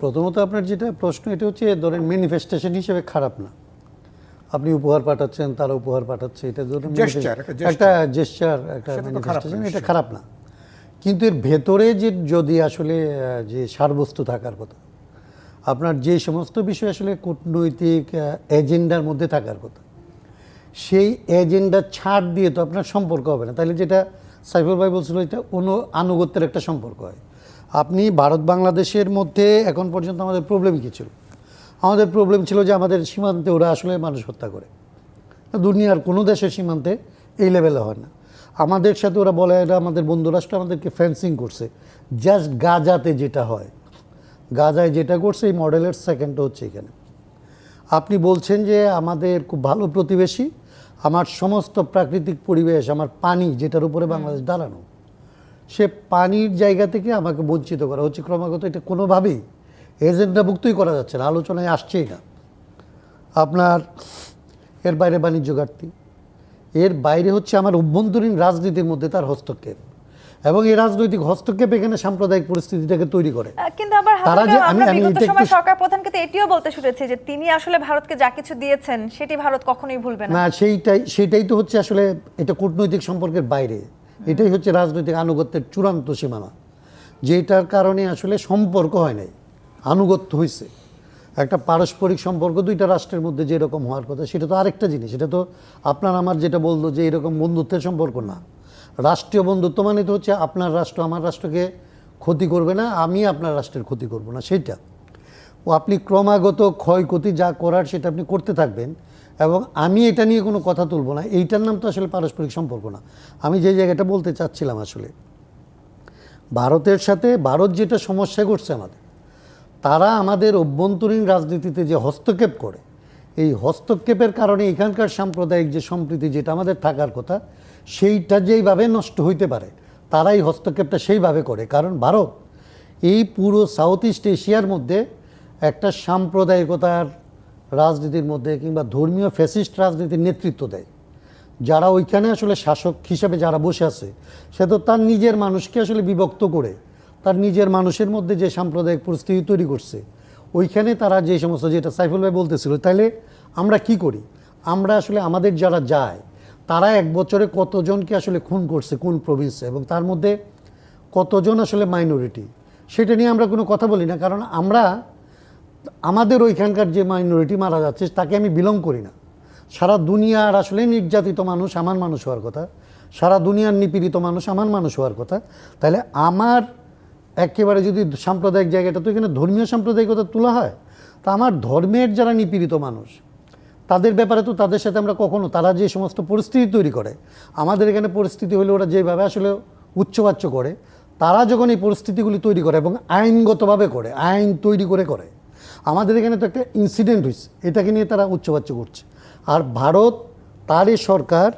প্রথমত আপনার যেটা প্রশ্ন, এটা হচ্ছে ধরেন ম্যানিফেস্টেশন হিসেবে খারাপ না। আপনি উপহার পাঠাচ্ছেন, তারা উপহার পাঠাচ্ছে, এটা ধরুন একটা জেস্চার, একটা ম্যানিফেস্টেশন, এটা খারাপ না। কিন্তু এর ভেতরে যে যদি আসলে যে সারবস্তু থাকার কথা, আপনার যে সমস্ত বিষয় আসলে কূটনৈতিক এজেন্ডার মধ্যে থাকার কথা, সেই এজেন্ডা ছাড় দিয়ে তো আপনার সম্পর্ক হবে না। তাহলে যেটা সাইফুল ভাই বলছিল, এটা আনুগত্যের একটা সম্পর্ক হয়। আপনি ভারত বাংলাদেশের মধ্যে এখন পর্যন্ত আমাদের প্রবলেম কী ছিল? আমাদের প্রবলেম ছিল যে আমাদের সীমান্তে ওরা আসলে মানুষ হত্যা করে। দুনিয়ার কোনো দেশের সীমান্তে এই লেভেলে হয় না। আমাদের সাথে ওরা বলে এরা আমাদের বন্ধু রাষ্ট্র, আমাদেরকে ফেন্সিং করছে। জাস্ট গাজাতে যেটা হয়, গাজায় যেটা করছে এই মডেলের সেকেন্ডটা হচ্ছে এখানে। আপনি বলছেন যে আমাদের খুব ভালো প্রতিবেশী, আমার সমস্ত প্রাকৃতিক পরিবেশ, আমার পানি যেটার উপরে বাংলাদেশ দাঁড়ানো, সে পানির জায়গা থেকে আমাকে বঞ্চিত করা হচ্ছে ক্রমাগত। এটা কোনোভাবেই এজেন্ডাভুক্তই করা যাচ্ছে না, আলোচনায় আসছেই না। আপনার এর বাইরে বাণিজ্য ঘাটতি, এর বাইরে হচ্ছে আমার অভ্যন্তরীণ রাজনীতির মধ্যে তার হস্তক্ষেপ, এবং এই রাজনৈতিক হস্তক্ষেপ এখানে সাম্প্রদায়িক পরিস্থিতিটাকে তৈরি করে। কিন্তু আবার সরকার প্রধান কিন্তু এটিও বলতে শুনেছে যে তিনি আসলে ভারতকে যা কিছু দিয়েছেন সেটি ভারত কখনোই ভুলবে না। না, সেইটাই তো হচ্ছে আসলে এটা কূটনৈতিক সম্পর্কের বাইরে, এটাই হচ্ছে রাজনৈতিক আনুগত্যের চূড়ান্ত সীমানা, যেটার কারণে আসলে সম্পর্ক হয় নাই, আনুগত্য হয়েছে। একটা পারস্পরিক সম্পর্ক দুইটা রাষ্ট্রের মধ্যে যেরকম হওয়ার কথা, সেটা তো আরেকটা জিনিস। এটা তো আপনার আমার যেটা বললো যে এরকম বন্ধুত্বের সম্পর্ক না। রাষ্ট্রীয় বন্ধুত্ব মানে তো হচ্ছে আপনার রাষ্ট্র আমার রাষ্ট্রকে ক্ষতি করবে না, আমি আপনার রাষ্ট্রের ক্ষতি করব না, সেইটা। ও আপনি ক্রমাগত ক্ষয়ক্ষতি যা করার সেটা আপনি করতে থাকবেন, এবং আমি এটা নিয়ে কোনো কথা তুলব না, এইটার নাম তো আসলে পারস্পরিক সম্পর্ক না। আমি যে জায়গাটা বলতে চাচ্ছিলাম, আসলে ভারতের সাথে ভারত যেটা সমস্যা করছে আমাদের, তারা আমাদের অভ্যন্তরীণ রাজনীতিতে যে হস্তক্ষেপ করে, এই হস্তক্ষেপের কারণে এখানকার সাম্প্রদায়িক যে সম্প্রীতি যেটা আমাদের থাকার কথা, সেইটা যেইভাবে নষ্ট হইতে পারে, তারা এই হস্তক্ষেপটা সেইভাবে করে। কারণ ভারত এই পুরো সাউথ ইস্ট এশিয়ার মধ্যে একটা সাম্প্রদায়িকতার রাজনীতির মধ্যে কিংবা ধর্মীয় ফ্যাসিস্ট রাজনীতির নেতৃত্ব দেয়, যারা ওইখানে আসলে শাসক হিসেবে যারা বসে আছে, সে তো তার নিজের মানুষকে আসলে বিভক্ত করে তার নিজের মানুষের মধ্যে যে সাম্প্রদায়িক পরিস্থিতি তৈরি করছে, ওইখানে তারা যে সমস্ত, যেটা সাইফুল ভাই বলতেছিল, তাহলে আমরা কি করি? আমরা আসলে আমাদের যারা যায় তারা এক বছরে কতজনকে আসলে খুন করছে কোন প্রভিন্সে, এবং তার মধ্যে কতজন আসলে মাইনরিটি, সেটা নিয়ে আমরা কোনো কথা বলি না। কারণ আমরা আমাদের ওইখানকার যে মাইনরিটি মারা যাচ্ছে তাকে আমি বিলং করি না। সারা দুনিয়ার আসলে নির্যাতিত মানুষ আমার মানুষ হওয়ার কথা, সারা দুনিয়ার নিপীড়িত মানুষ আমার মানুষ হওয়ার কথা। তাহলে আমার একেবারে যদি সাম্প্রদায়িক জায়গাটা, তো এখানে ধর্মীয় সাম্প্রদায়িকতা তোলা হয়, তা আমার ধর্মের যারা নিপীড়িত মানুষ তাদের ব্যাপারে তো তাদের সাথে আমরা কখনো, তারা যে সমস্ত পরিস্থিতি তৈরি করে, আমাদের এখানে পরিস্থিতি হলে ওরা যেভাবে আসলে উচ্চবাচ্য করে, তারা যখন এই পরিস্থিতিগুলি তৈরি করে এবং আইনগতভাবে করে, আইন তৈরি করে করে, আমাদের এখানে তো একটা ইনসিডেন্ট হয়েছে, এটাকে নিয়ে তারা উচ্চবাচ্য করছে। আর ভারত, তার এই সরকার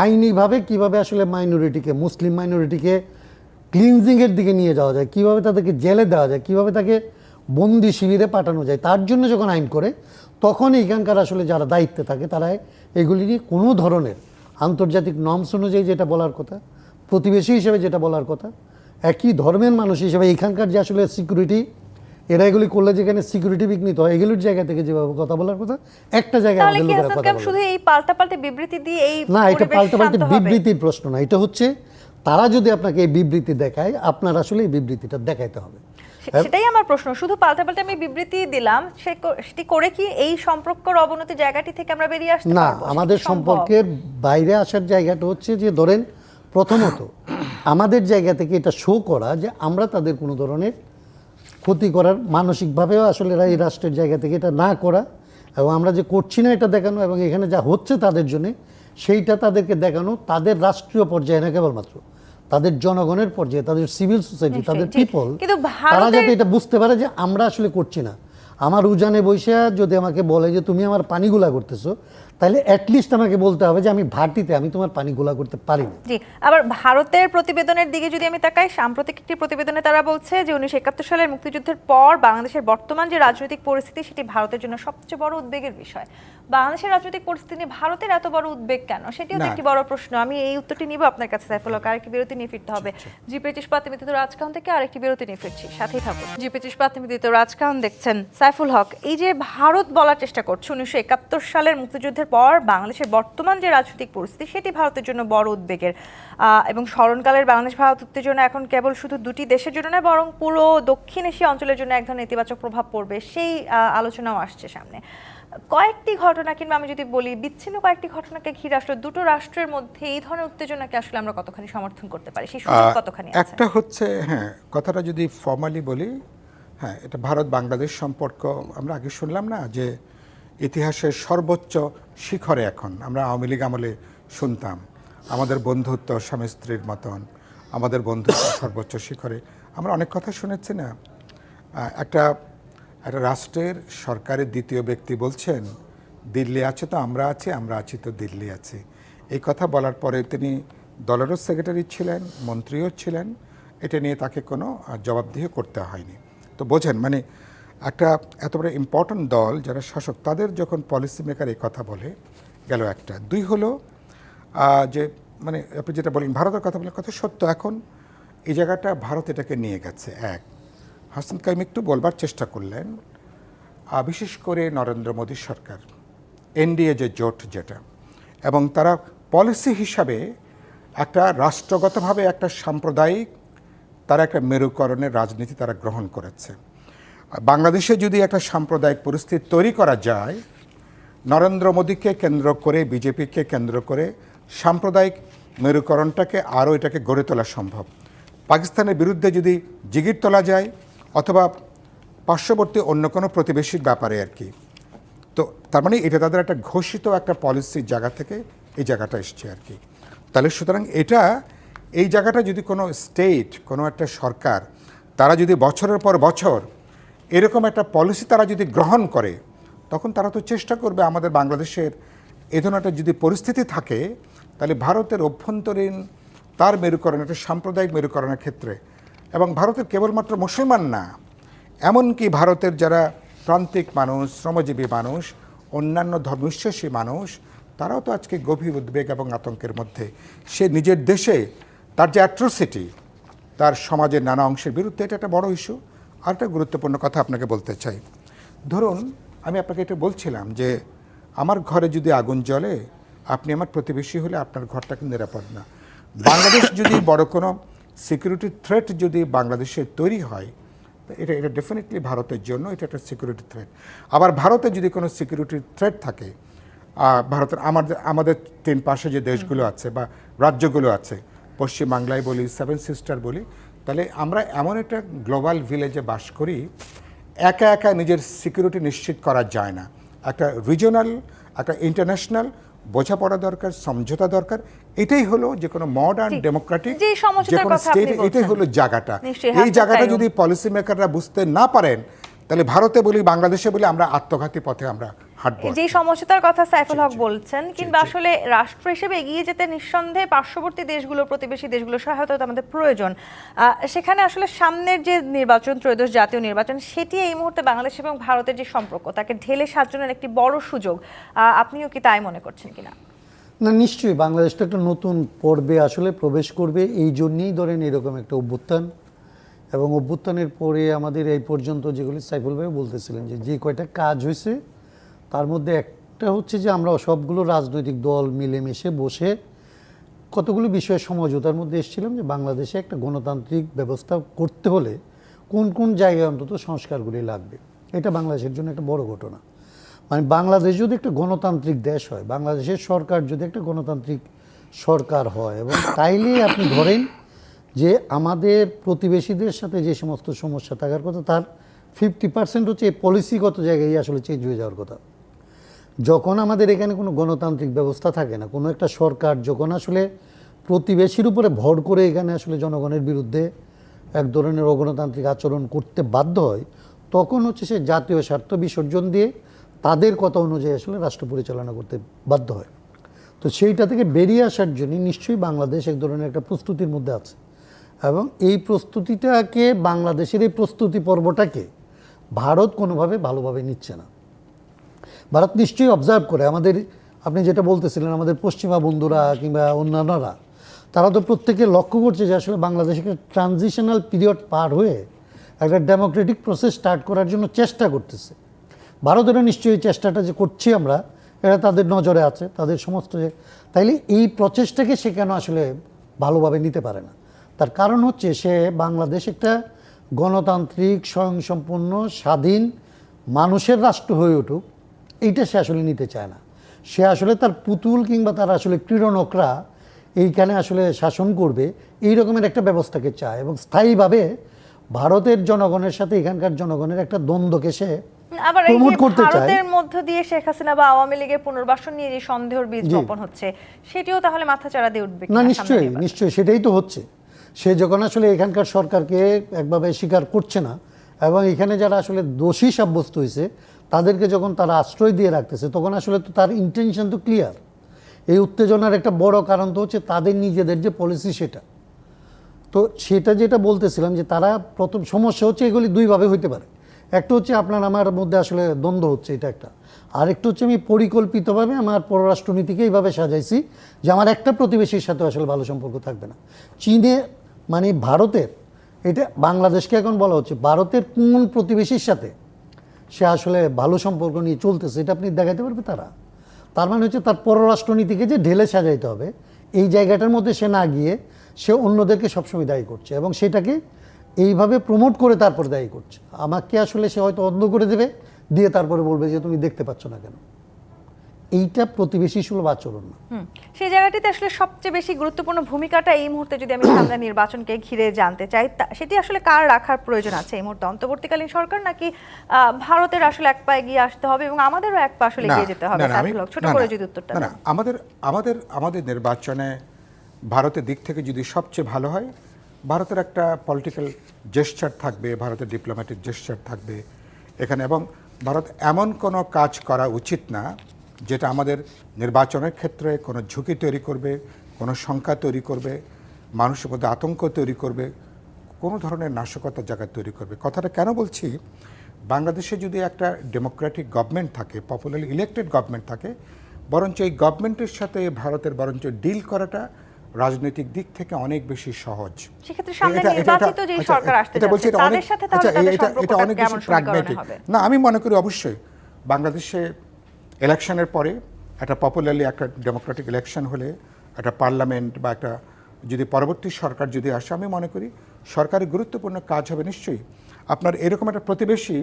আইনিভাবে কিভাবে আসলে মাইনরিটিকে, মুসলিম মাইনরিটিকে ক্লিনজিংয়ের দিকে নিয়ে যাওয়া যায়, কিভাবে তাদেরকে জেলে দেওয়া যায়, কিভাবে তাকে বন্দি শিবিরে পাঠানো যায়, তার জন্য যখন আইন করে, তখন এখানকার আসলে যারা দায়িত্বে থাকে তারা এগুলি নিয়ে কোনো ধরনের আন্তর্জাতিক নর্মস অনুযায়ী যেটা বলার কথা, প্রতিবেশী হিসেবে যেটা বলার কথা, একই ধর্মের মানুষ হিসেবে এখানকার যে আসলে সিকিউরিটি, এরা এগুলি করলে যেখানে সিকিউরিটি বিঘ্নিত হয়, এগুলির জায়গা থেকে যেভাবে কথা বলার কথা, একটা জায়গায় তাহলে আমাদের কি লোকেরা হাসান কথা ক্যাম্প বলে শুধু এই পাল্টাপাল্টি বিবৃতি দিয়ে এই না, এটা পরিবেশ পাল্টাপাল্টি শান্ত হবে? বিবৃতির প্রশ্ন না, এটা হচ্ছে তারা যদি আপনাকে এই বিবৃতি দেখায়, আপনার আসলে এই বিবৃতিটা দেখাইতে হবে। সেটাই আমার প্রশ্ন। শুধু পাল্টাপাল্টি আমি বিবৃতি দিলাম, সেটি করে কি এই সম্পর্কের অবনতি জায়গাটি থেকে আমরা বেরিয়ে আসতে না, পারবো? আমাদের সেটি সম্ভব? সম্পর্কের বাইরে আসার জায়গাটা হচ্ছে যে, ধরেন প্রথমত আমাদের জায়গা থেকে এটা শো করা যে আমরা তাদের কোনো ধরনের ক্ষতি করার, মানসিকভাবেও আসলে এই রাষ্ট্রের জায়গা থেকে এটা না করা, এবং আমরা যে করছি না এটা দেখানো, এবং এখানে যা হচ্ছে তাদের জন্য সেইটা তাদেরকে দেখানো, তাদের রাষ্ট্রীয় পর্যায়ে না কেবলমাত্র, তাদের জনগণের পর্যায়ে, তাদের সিভিল সোসাইটি, তাদের নিশ্চয়ই, ঠিক। পিপল, কিন্তু তারা ভারতের- যাতে এটা বুঝতে পারে যে আমরা আসলে করছি না। আমার উজানে বৈশা যদি আমাকে বলে যে তুমি আমার পানি গুলা করতেছো, তাহলে অ্যাটলিস্ট আমাকে বলতে হবে যে আমি ভাটিতে আমি তোমার পানি গুলা করতে পারি না। জি, আবার ভারতের প্রতিবেদনের দিকে যদি আমি তাকাই, সাম্প্রতিক একটি প্রতিবেদনে তারা বলছে যে 1971 সালের মুক্তিযুদ্ধের পর বাংলাদেশের বর্তমান যে রাজনৈতিক পরিস্থিতি, সেটি ভারতের জন্য সবচেয়ে বড় উদ্বেগের বিষয়। বাংলাদেশের রাজনৈতিক পরিস্থিতি নিয়ে ভারতের এত বড় উদ্বেগ কেন? সেটিও তো না। একটি বড় প্রশ্ন। আমি এই উত্তরটি নিব আপনার কাছে সাইফুল হক। আরেকটি বিরতি নিয়ে ফিরতে হবে। জি25 ইস্পাত নিবেদিত রাজকাহন থেকে আরেকটি বিরতি নিয়ে ফিরছি, সাথেই থাকুন। জি25 ইস্পাত নিবেদিত রাজকাহন দেখছেন। সাইফুল হক, এই যে ভারত বলার চেষ্টা করছে 1971 সালের মুক্তিযুদ্ধের পর বাংলাদেশের বর্তমান যে রাজনৈতিক পরিস্থিতি, সেটি ভারতের জন্য বড় উদ্বেগের, এবং স্মরণকালের বাংলাদেশ ভারত উত্তেজনা এখন কেবল শুধু দুটি দেশের জন্য নয়, বরং পুরো দক্ষিণ এশিয়া অঞ্চলের জন্য এক ধরনের ইতিবাচক প্রভাব পড়বে, সেই আলোচনাও আসছে সামনে। কয়েকটি ঘটনা, কিংবা আমি যদি বলি বিচ্ছিন্ন কয়েকটি ঘটনাকে ঘিরে আসলে দুটো রাষ্ট্রের মধ্যে এই ধরনের উত্তেজনাকে আসলে আমরা কতখানি সমর্থন করতে পারি, সেই সুযোগ কতখানি আছে? একটা হচ্ছে, হ্যাঁ, কথাটা যদি ফর্মালি বলি, হ্যাঁ, এটা ভারত বাংলাদেশ সম্পর্ক আমরা আগে শুনলাম না যে ইতিহাসের সর্বোচ্চ শিখরে, এখন আমরা আওয়ামী লীগ আমলে শুনতাম আমাদের বন্ধুত্ব স্বামী স্ত্রীর মতন, আমাদের বন্ধুত্ব সর্বোচ্চ শিখরে, আমরা অনেক কথা শুনেছি না। একটা রাষ্ট্রের সরকারের দ্বিতীয় ব্যক্তি বলছেন, দিল্লি আছে তো আমরা আছি, আমরা আছি তো দিল্লি আছে। এই কথা বলার পরে তিনি দলেরও সেক্রেটারি ছিলেন, মন্ত্রীও ছিলেন, এটা নিয়ে তাকে কোনো জবাবদিহি করতে হয়নি। তো বোঝেন, মানে একটা এত বড় ইম্পর্ট্যান্ট দল যারা শাসক, তাদের যখন পলিসি মেকার এই কথা বলে গেল, একটা। দুই হলো যে, মানে আপনি যেটা বলেন ভারতের কথা বলেন, কথা সত্য, এখন এই জায়গাটা ভারত এটাকে নিয়ে গেছে। এক, হাসান কাইম একটু বলবার চেষ্টা করলেন, বিশেষ করে নরেন্দ্র মোদী সরকার, এনডিএ যে জোট যেটা, এবং তারা পলিসি হিসাবে একটা রাষ্ট্রগতভাবে একটা সাম্প্রদায়িক, তারা একটা মেরুকরণের রাজনীতি তারা গ্রহণ করেছে। বাংলাদেশে যদি একটা সাম্প্রদায়িক পরিস্থিতি তৈরি করা যায়, নরেন্দ্র মোদীকে কেন্দ্র করে, বিজেপিকে কেন্দ্র করে সাম্প্রদায়িক মেরুকরণটাকে আরও এটাকে গড়ে তোলা সম্ভব। পাকিস্তানের বিরুদ্ধে যদি জিগির তোলা যায়, অথবা পার্শ্ববর্তী অন্য কোনো প্রতিবেশীর ব্যাপারে আর কি। তো তার মানে এটা তাদের একটা ঘোষিত একটা পলিসির জায়গা থেকে এই জায়গাটা এসছে আর কি। তাহলে সুতরাং এটা, এই জায়গাটা যদি কোনো স্টেট, কোনো একটা সরকার, তারা যদি বছরের পর বছর এরকম একটা পলিসি তারা যদি গ্রহণ করে, তখন তারা তো চেষ্টা করবে আমাদের বাংলাদেশের এ ধরনের একটা যদি পরিস্থিতি থাকে, তাহলে ভারতের অভ্যন্তরীণ তার মেরুকরণ, একটা সাম্প্রদায়িক মেরুকরণের ক্ষেত্রে, এবং ভারতের কেবলমাত্র মুসলমান না, এমনকি ভারতের যারা প্রান্তিক মানুষ, শ্রমজীবী মানুষ, অন্যান্য ধর্মবিশ্বাসী মানুষ, তারাও তো আজকে গভীর উদ্বেগ এবং আতঙ্কের মধ্যে। সে নিজের দেশে তার যে অ্যাট্রোসিটি, তার সমাজের নানা অংশের বিরুদ্ধে, এটা একটা বড় ইস্যু। আর একটা গুরুত্বপূর্ণ কথা আপনাকে বলতে চাই। ধরুন আমি আপনাকে এটা বলছিলাম যে আমার ঘরে যদি আগুন জ্বলে, আপনি আমার প্রতিবেশী হলে আপনার ঘরটা কিন্তু নিরাপদ না। বাংলাদেশ যদি বড় কোনো সিকিউরিটি থ্রেট যদি বাংলাদেশে তৈরি হয়, এটা এটা ডেফিনেটলি ভারতের জন্য এটা একটা সিকিউরিটি থ্রেট। আবার ভারতে যদি কোনো সিকিউরিটি থ্রেট থাকে, ভারতের আমাদের 3 পাশে যে দেশগুলো আছে বা রাজ্যগুলো আছে, পশ্চিমবাংলায় বলি, 7 সিস্টার বলি, তাহলে আমরা এমন একটা গ্লোবাল ভিলেজে বাস করি, একা একা নিজের সিকিউরিটি নিশ্চিত করা যায় না। একটা রিজিওনাল, একটা ইন্টারন্যাশনাল বোঝাপড়া দরকার, সমঝোতা দরকার। এটাই হলো যে কোনো মডার্ন ডেমোক্রেটিক যে সমঝোতার কথা আপনি বলছেন, এটাই হলো জায়গাটা। নিশ্চয়ই এই জায়গাটা হাসপাতাল যদি পলিসি মেকাররা বুঝতে না পারেন, তাহলে ভারতে বলি, বাংলাদেশে বলি, আমরা আত্মঘাতী পথে আমরা হাঁটবো। যে সমঝোতার কথা সাইফুল হক বলছেন, কিংবা আসলে রাষ্ট্র হিসেবে এগিয়ে যেতে নিঃসন্দেহে পার্শ্ববর্তী দেশগুলো, প্রতিবেশী দেশগুলো সহায়তা তো আমাদের প্রয়োজন। সেখানে আসলে সামনের যে নির্বাচন, ত্রয়োদশ জাতীয় নির্বাচন, সেটি এই মুহূর্তে বাংলাদেশ এবং ভারতের যে সম্পর্ক, তাকে ঢেলে সাজানোর একটি বড় সুযোগ। আপনিও কি তাই মনে করছেন কিনা? না, নিশ্চয়ই বাংলাদেশ তো একটা নতুন পর্বে আসলে প্রবেশ করবে। এই জন্যেই ধরেন এরকম একটা অভ্যুত্থান, এবং অভ্যুত্থানের পরে আমাদের এই পর্যন্ত যেগুলি সাইফুল ভাই বলতেছিলেন যে কয়টা কাজ হয়েছে, তার মধ্যে একটা হচ্ছে যে আমরা সবগুলো রাজনৈতিক দল মিলেমিশে বসে কতগুলো বিষয়ে সমঝোতার মধ্যে এসেছিলাম যে বাংলাদেশে একটা গণতান্ত্রিক ব্যবস্থা করতে হলে কোন কোন জায়গায় অন্তত সংস্কারগুলি লাগবে। এটা বাংলাদেশের জন্য একটা বড় ঘটনা। মানে বাংলাদেশ যদি একটা গণতান্ত্রিক দেশ হয়, বাংলাদেশের সরকার যদি একটা গণতান্ত্রিক সরকার হয়, এবং তাইলে আপনি ধরেন যে আমাদের প্রতিবেশীদের সাথে যে সমস্ত সমস্যা থাকার কথা, তার 50% হচ্ছে এই পলিসিগত জায়গায় আসলে চেঞ্জ হয়ে যাওয়ার কথা। যখন আমাদের এখানে কোনো গণতান্ত্রিক ব্যবস্থা থাকে না, কোনো একটা সরকার যখন আসলে প্রতিবেশীর উপরে ভর করে এখানে আসলে জনগণের বিরুদ্ধে এক ধরনের অগণতান্ত্রিক আচরণ করতে বাধ্য হয়, তখন হচ্ছে সে জাতীয় স্বার্থ বিসর্জন দিয়ে তাদের কথা অনুযায়ী আসলে রাষ্ট্র পরিচালনা করতে বাধ্য হয়। তো সেইটা থেকে বেরিয়ে আসার জন্য নিশ্চয়ই বাংলাদেশ এক ধরনের একটা প্রস্তুতির মধ্যে আছে, এবং এই প্রস্তুতিটাকে, বাংলাদেশের এই প্রস্তুতি পর্বটাকে ভারত কোনোভাবে ভালোভাবে নিচ্ছে না। ভারত নিশ্চয়ই অবজার্ভ করে আমাদের, আপনি যেটা বলতেছিলেন, আমাদের পশ্চিমা বন্ধুরা কিংবা অন্যান্যরা, তারা তো প্রত্যেকে লক্ষ্য করছে যে আসলে বাংলাদেশ একটা ট্রানজিশনাল পিরিয়ড পার হয়ে একটা ডেমোক্রেটিক প্রসেস স্টার্ট করার জন্য চেষ্টা করতেছে। ভারতেরও নিশ্চয়ই চেষ্টাটা যে করছি আমরা, এটা তাদের নজরে আছে, তাদের সমস্ত। তাইলে এই প্রচেষ্টাকে সে কেন আসলে ভালোভাবে নিতে পারে না? তার কারণ হচ্ছে সে বাংলাদেশ একটা গণতান্ত্রিক, স্বয়ংসম্পূর্ণ, স্বাধীন মানুষের রাষ্ট্র হয়ে উঠুক, এইটা সে আসলে নিতে চায় না। সে আসলে তার পুতুল কিংবা তার আসলে ক্রীড়নকরা এইখানে আসলে শাসন করবে, এই রকমের একটা ব্যবস্থাকে চায়, এবং স্থায়ীভাবে ভারতের জনগণের সাথে এখানকার জনগণের একটা দ্বন্দ্বকে সে আবার এই প্রমোট যে করতে চায়। ভারতের মধ্য দিয়ে শেখ হাসিনা বা আওয়ামী লীগের পুনর্বাসন নিয়ে যে সন্দেহের বীজ বপন হচ্ছে, সেটিও তাহলে মাথাচাড়া দিয়ে উঠবে না, কিনা? নিশ্চয়ই নিশ্চয়ই সেটাই তো হচ্ছে। সে যখন আসলে এখানকার সরকারকে একভাবে স্বীকার করছে না, এবং এখানে যারা আসলে দোষী সাব্যস্ত হয়েছে তাদেরকে যখন তারা আশ্রয় দিয়ে রাখতেছে, তখন আসলে তো তার ইন্টেনশন তো ক্লিয়ার। এই উত্তেজনার একটা বড় কারণ তো হচ্ছে তাদের নিজেদের যে পলিসি, সেটা তো সেটা যেটা বলতেছিলাম যে তারা প্রথম সমস্যা হচ্ছে এগুলি দুইভাবে হইতে পারে। একটা হচ্ছে আপনার আমার মধ্যে আসলে দ্বন্দ্ব হচ্ছে, এটা একটা। আরেকটা হচ্ছে আমি পরিকল্পিতভাবে আমার পররাষ্ট্রনীতিকে এইভাবে সাজাইছি যে আমার একটা প্রতিবেশীর সাথে আসলে ভালো সম্পর্ক থাকবে না। চীনে, মানে ভারতের, এটা বাংলাদেশকে এখন বলা হচ্ছে ভারতের কোন প্রতিবেশীর সাথে সে আসলে ভালো সম্পর্ক নিয়ে চলতেছে, এটা আপনি দেখাতে পারবে তারা। তার মানে হচ্ছে তার পররাষ্ট্রনীতিকে যে ঢেলে সাজাইতে হবে, এই জায়গাটার মধ্যে সে না গিয়ে সে অন্যদেরকে সবসময় দায়ী করছে, এবং সেটাকে এইভাবে প্রমোট করে তারপর দায়ী করছে। আমাকে আসলে সে হয়তো অন্ধ করে দেবে, দিয়ে তারপরে বলবে যে তুমি দেখতে পাচ্ছ না কেন। এইটা প্রতিবেশী সুলভ আচরণ না। সেই জায়গাটিতে আসলে সবচেয়ে বেশি গুরুত্বপূর্ণ ভূমিকাটা এই মুহূর্তে যদি আমি সামনে নির্বাচনকে ঘিরে জানতে চাই, সেটি আসলে কার রাখার প্রয়োজন আছে এই মুহূর্তে? অন্তর্বর্তীকালীন সরকার, নাকি ভারতের আসলে এক পা এগিয়ে আসতে হবে এবং আমাদেরও এক পা আসলে এগিয়ে যেতে হবে? ছোট করে যদি উত্তরটা না, আমাদের নির্বাচনে ভারতের দিক থেকে যদি সবচেয়ে ভালো হয়, ভারতের একটা পলিটিক্যাল জেস্চার থাকবে, ভারতের ডিপ্লোম্যাটিক জেস্চার থাকবে এখানে, এবং ভারত এমন কোনো কাজ করা উচিত না যেটা আমাদের নির্বাচনের ক্ষেত্রে কোনো ঝুঁকি তৈরি করবে, কোনো শঙ্কা তৈরি করবে, মানুষের মধ্যে আতঙ্ক তৈরি করবে, কোনো ধরনের নাশকতার জায়গা তৈরি করবে। কথাটা কেন বলছি? বাংলাদেশে যদি একটা ডেমোক্রেটিক গভর্নমেন্ট থাকে, পপুলারলি ইলেক্টেড গভর্নমেন্ট থাকে, বরঞ্চ এই গভর্নমেন্টের সাথে ভারতের বরঞ্চ ডিল করাটা রাজনৈতিক দিক থেকে অনেক বেশি সহজ। সেক্ষেত্রে সামনে নির্বাচিত যে সরকার আসতে যাচ্ছে তাদের সাথে তাহলে তাদের সম্পর্কটা কেমন সমীকরণে হবে? না, আমি মনে করি অবশ্যই বাংলাদেশে ইলেকশনের পরে একটা পপুলারলি একটা ডেমোক্রেটিক ইলেকশন হলে একটা পার্লামেন্ট বা একটা যদি পরবর্তী সরকার যদি আসে, আমি মনে করি সরকারের গুরুত্বপূর্ণ কাজ হবে নিশ্চয়ই আপনার এরকম একটা প্রতিবেশী,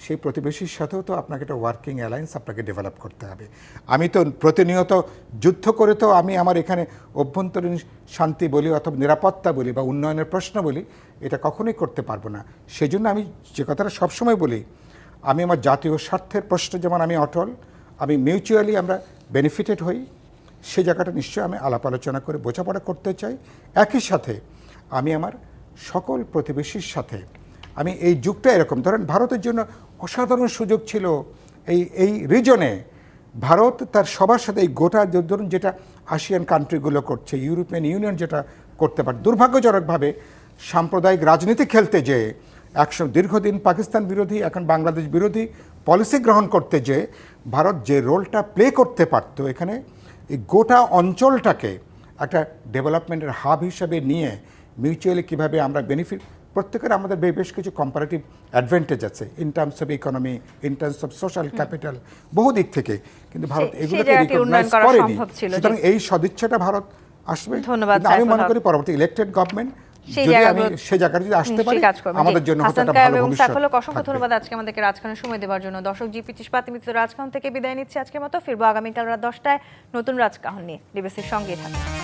সেই প্রতিবেশীর সাথেও তো আপনাকে একটা ওয়ার্কিং অ্যালায়েন্স আপনাকে ডেভেলপ করতে হবে। আমি তো প্রতিনিয়ত যুদ্ধ করে তো আমি আমার এখানে অভ্যন্তরীণ শান্তি বলি অথবা নিরাপত্তা বলি বা উন্নয়নের প্রশ্ন বলি, এটা কখনোই করতে পারবো না। সেই জন্য আমি যে কথাটা সবসময় বলি, আমি আমার জাতীয় স্বার্থের প্রশ্ন যেমন আমি অটল, আমি মিউচুয়ালি আমরা বেনিফিটেড হই, সে জায়গাটা নিশ্চয়ই আমি আলাপ আলোচনা করে বোঝাপড়া করতে চাই। একই সাথে আমি আমার সকল প্রতিবেশীর সাথে আমি এই যুগটা এরকম, ধরেন ভারতের জন্য অসাধারণ সুযোগ ছিল এই রিজনে। ভারত তার সবার সাথে এই গোটা ধরুন যেটা আসিয়ান কান্ট্রিগুলো করছে, ইউরোপিয়ান ইউনিয়ন যেটা করতে পারে, দুর্ভাগ্যজনকভাবে সাম্প্রদায়িক রাজনীতি খেলতে যে দীর্ঘদিন পাকিস্তান বিরোধী এখন বাংলাদেশ বিরোধী পলিসি গ্রহণ করতে যে ভারত যে রোলটা প্লে করতে পারত এখানে, এই গোটা অঞ্চলটাকে একটা ডেভেলপমেন্টের হাব হিসাবে নিয়ে মিউচুয়ালি কীভাবে আমরা বেনিফিট, প্রত্যেকের আমাদের বেশ কিছু কম্পারেটিভ অ্যাডভান্টেজ আছে in terms of economy, in terms of social capital, বহু দিক থেকে, কিন্তু ভারত এগুলোকে রিকগনাইজ করেনি। সুতরাং এই সদিচ্ছাটা ভারত আসবে। ধন্যবাদ। আমি মনে করি পরবর্তী ইলেক্টেড গভর্নমেন্ট যদি আমি সেই জায়গায় যদি আসতে পারি আমাদের জন্য হতে একটা ভালো ভবিষ্যৎ। অসংখ্য ধন্যবাদ আজকে আমাদেরকে রাজখানের সময় দেওয়ার জন্য। দর্শক, জিপিটি ইস্পাত রাজখান থেকে বিদায় নিচ্ছি আজকের মতো। ফিরবো আগামীকাল রাত 10টায় নতুন রাজকাহন নিয়ে। ডিবিসির সঙ্গেই থাকুন।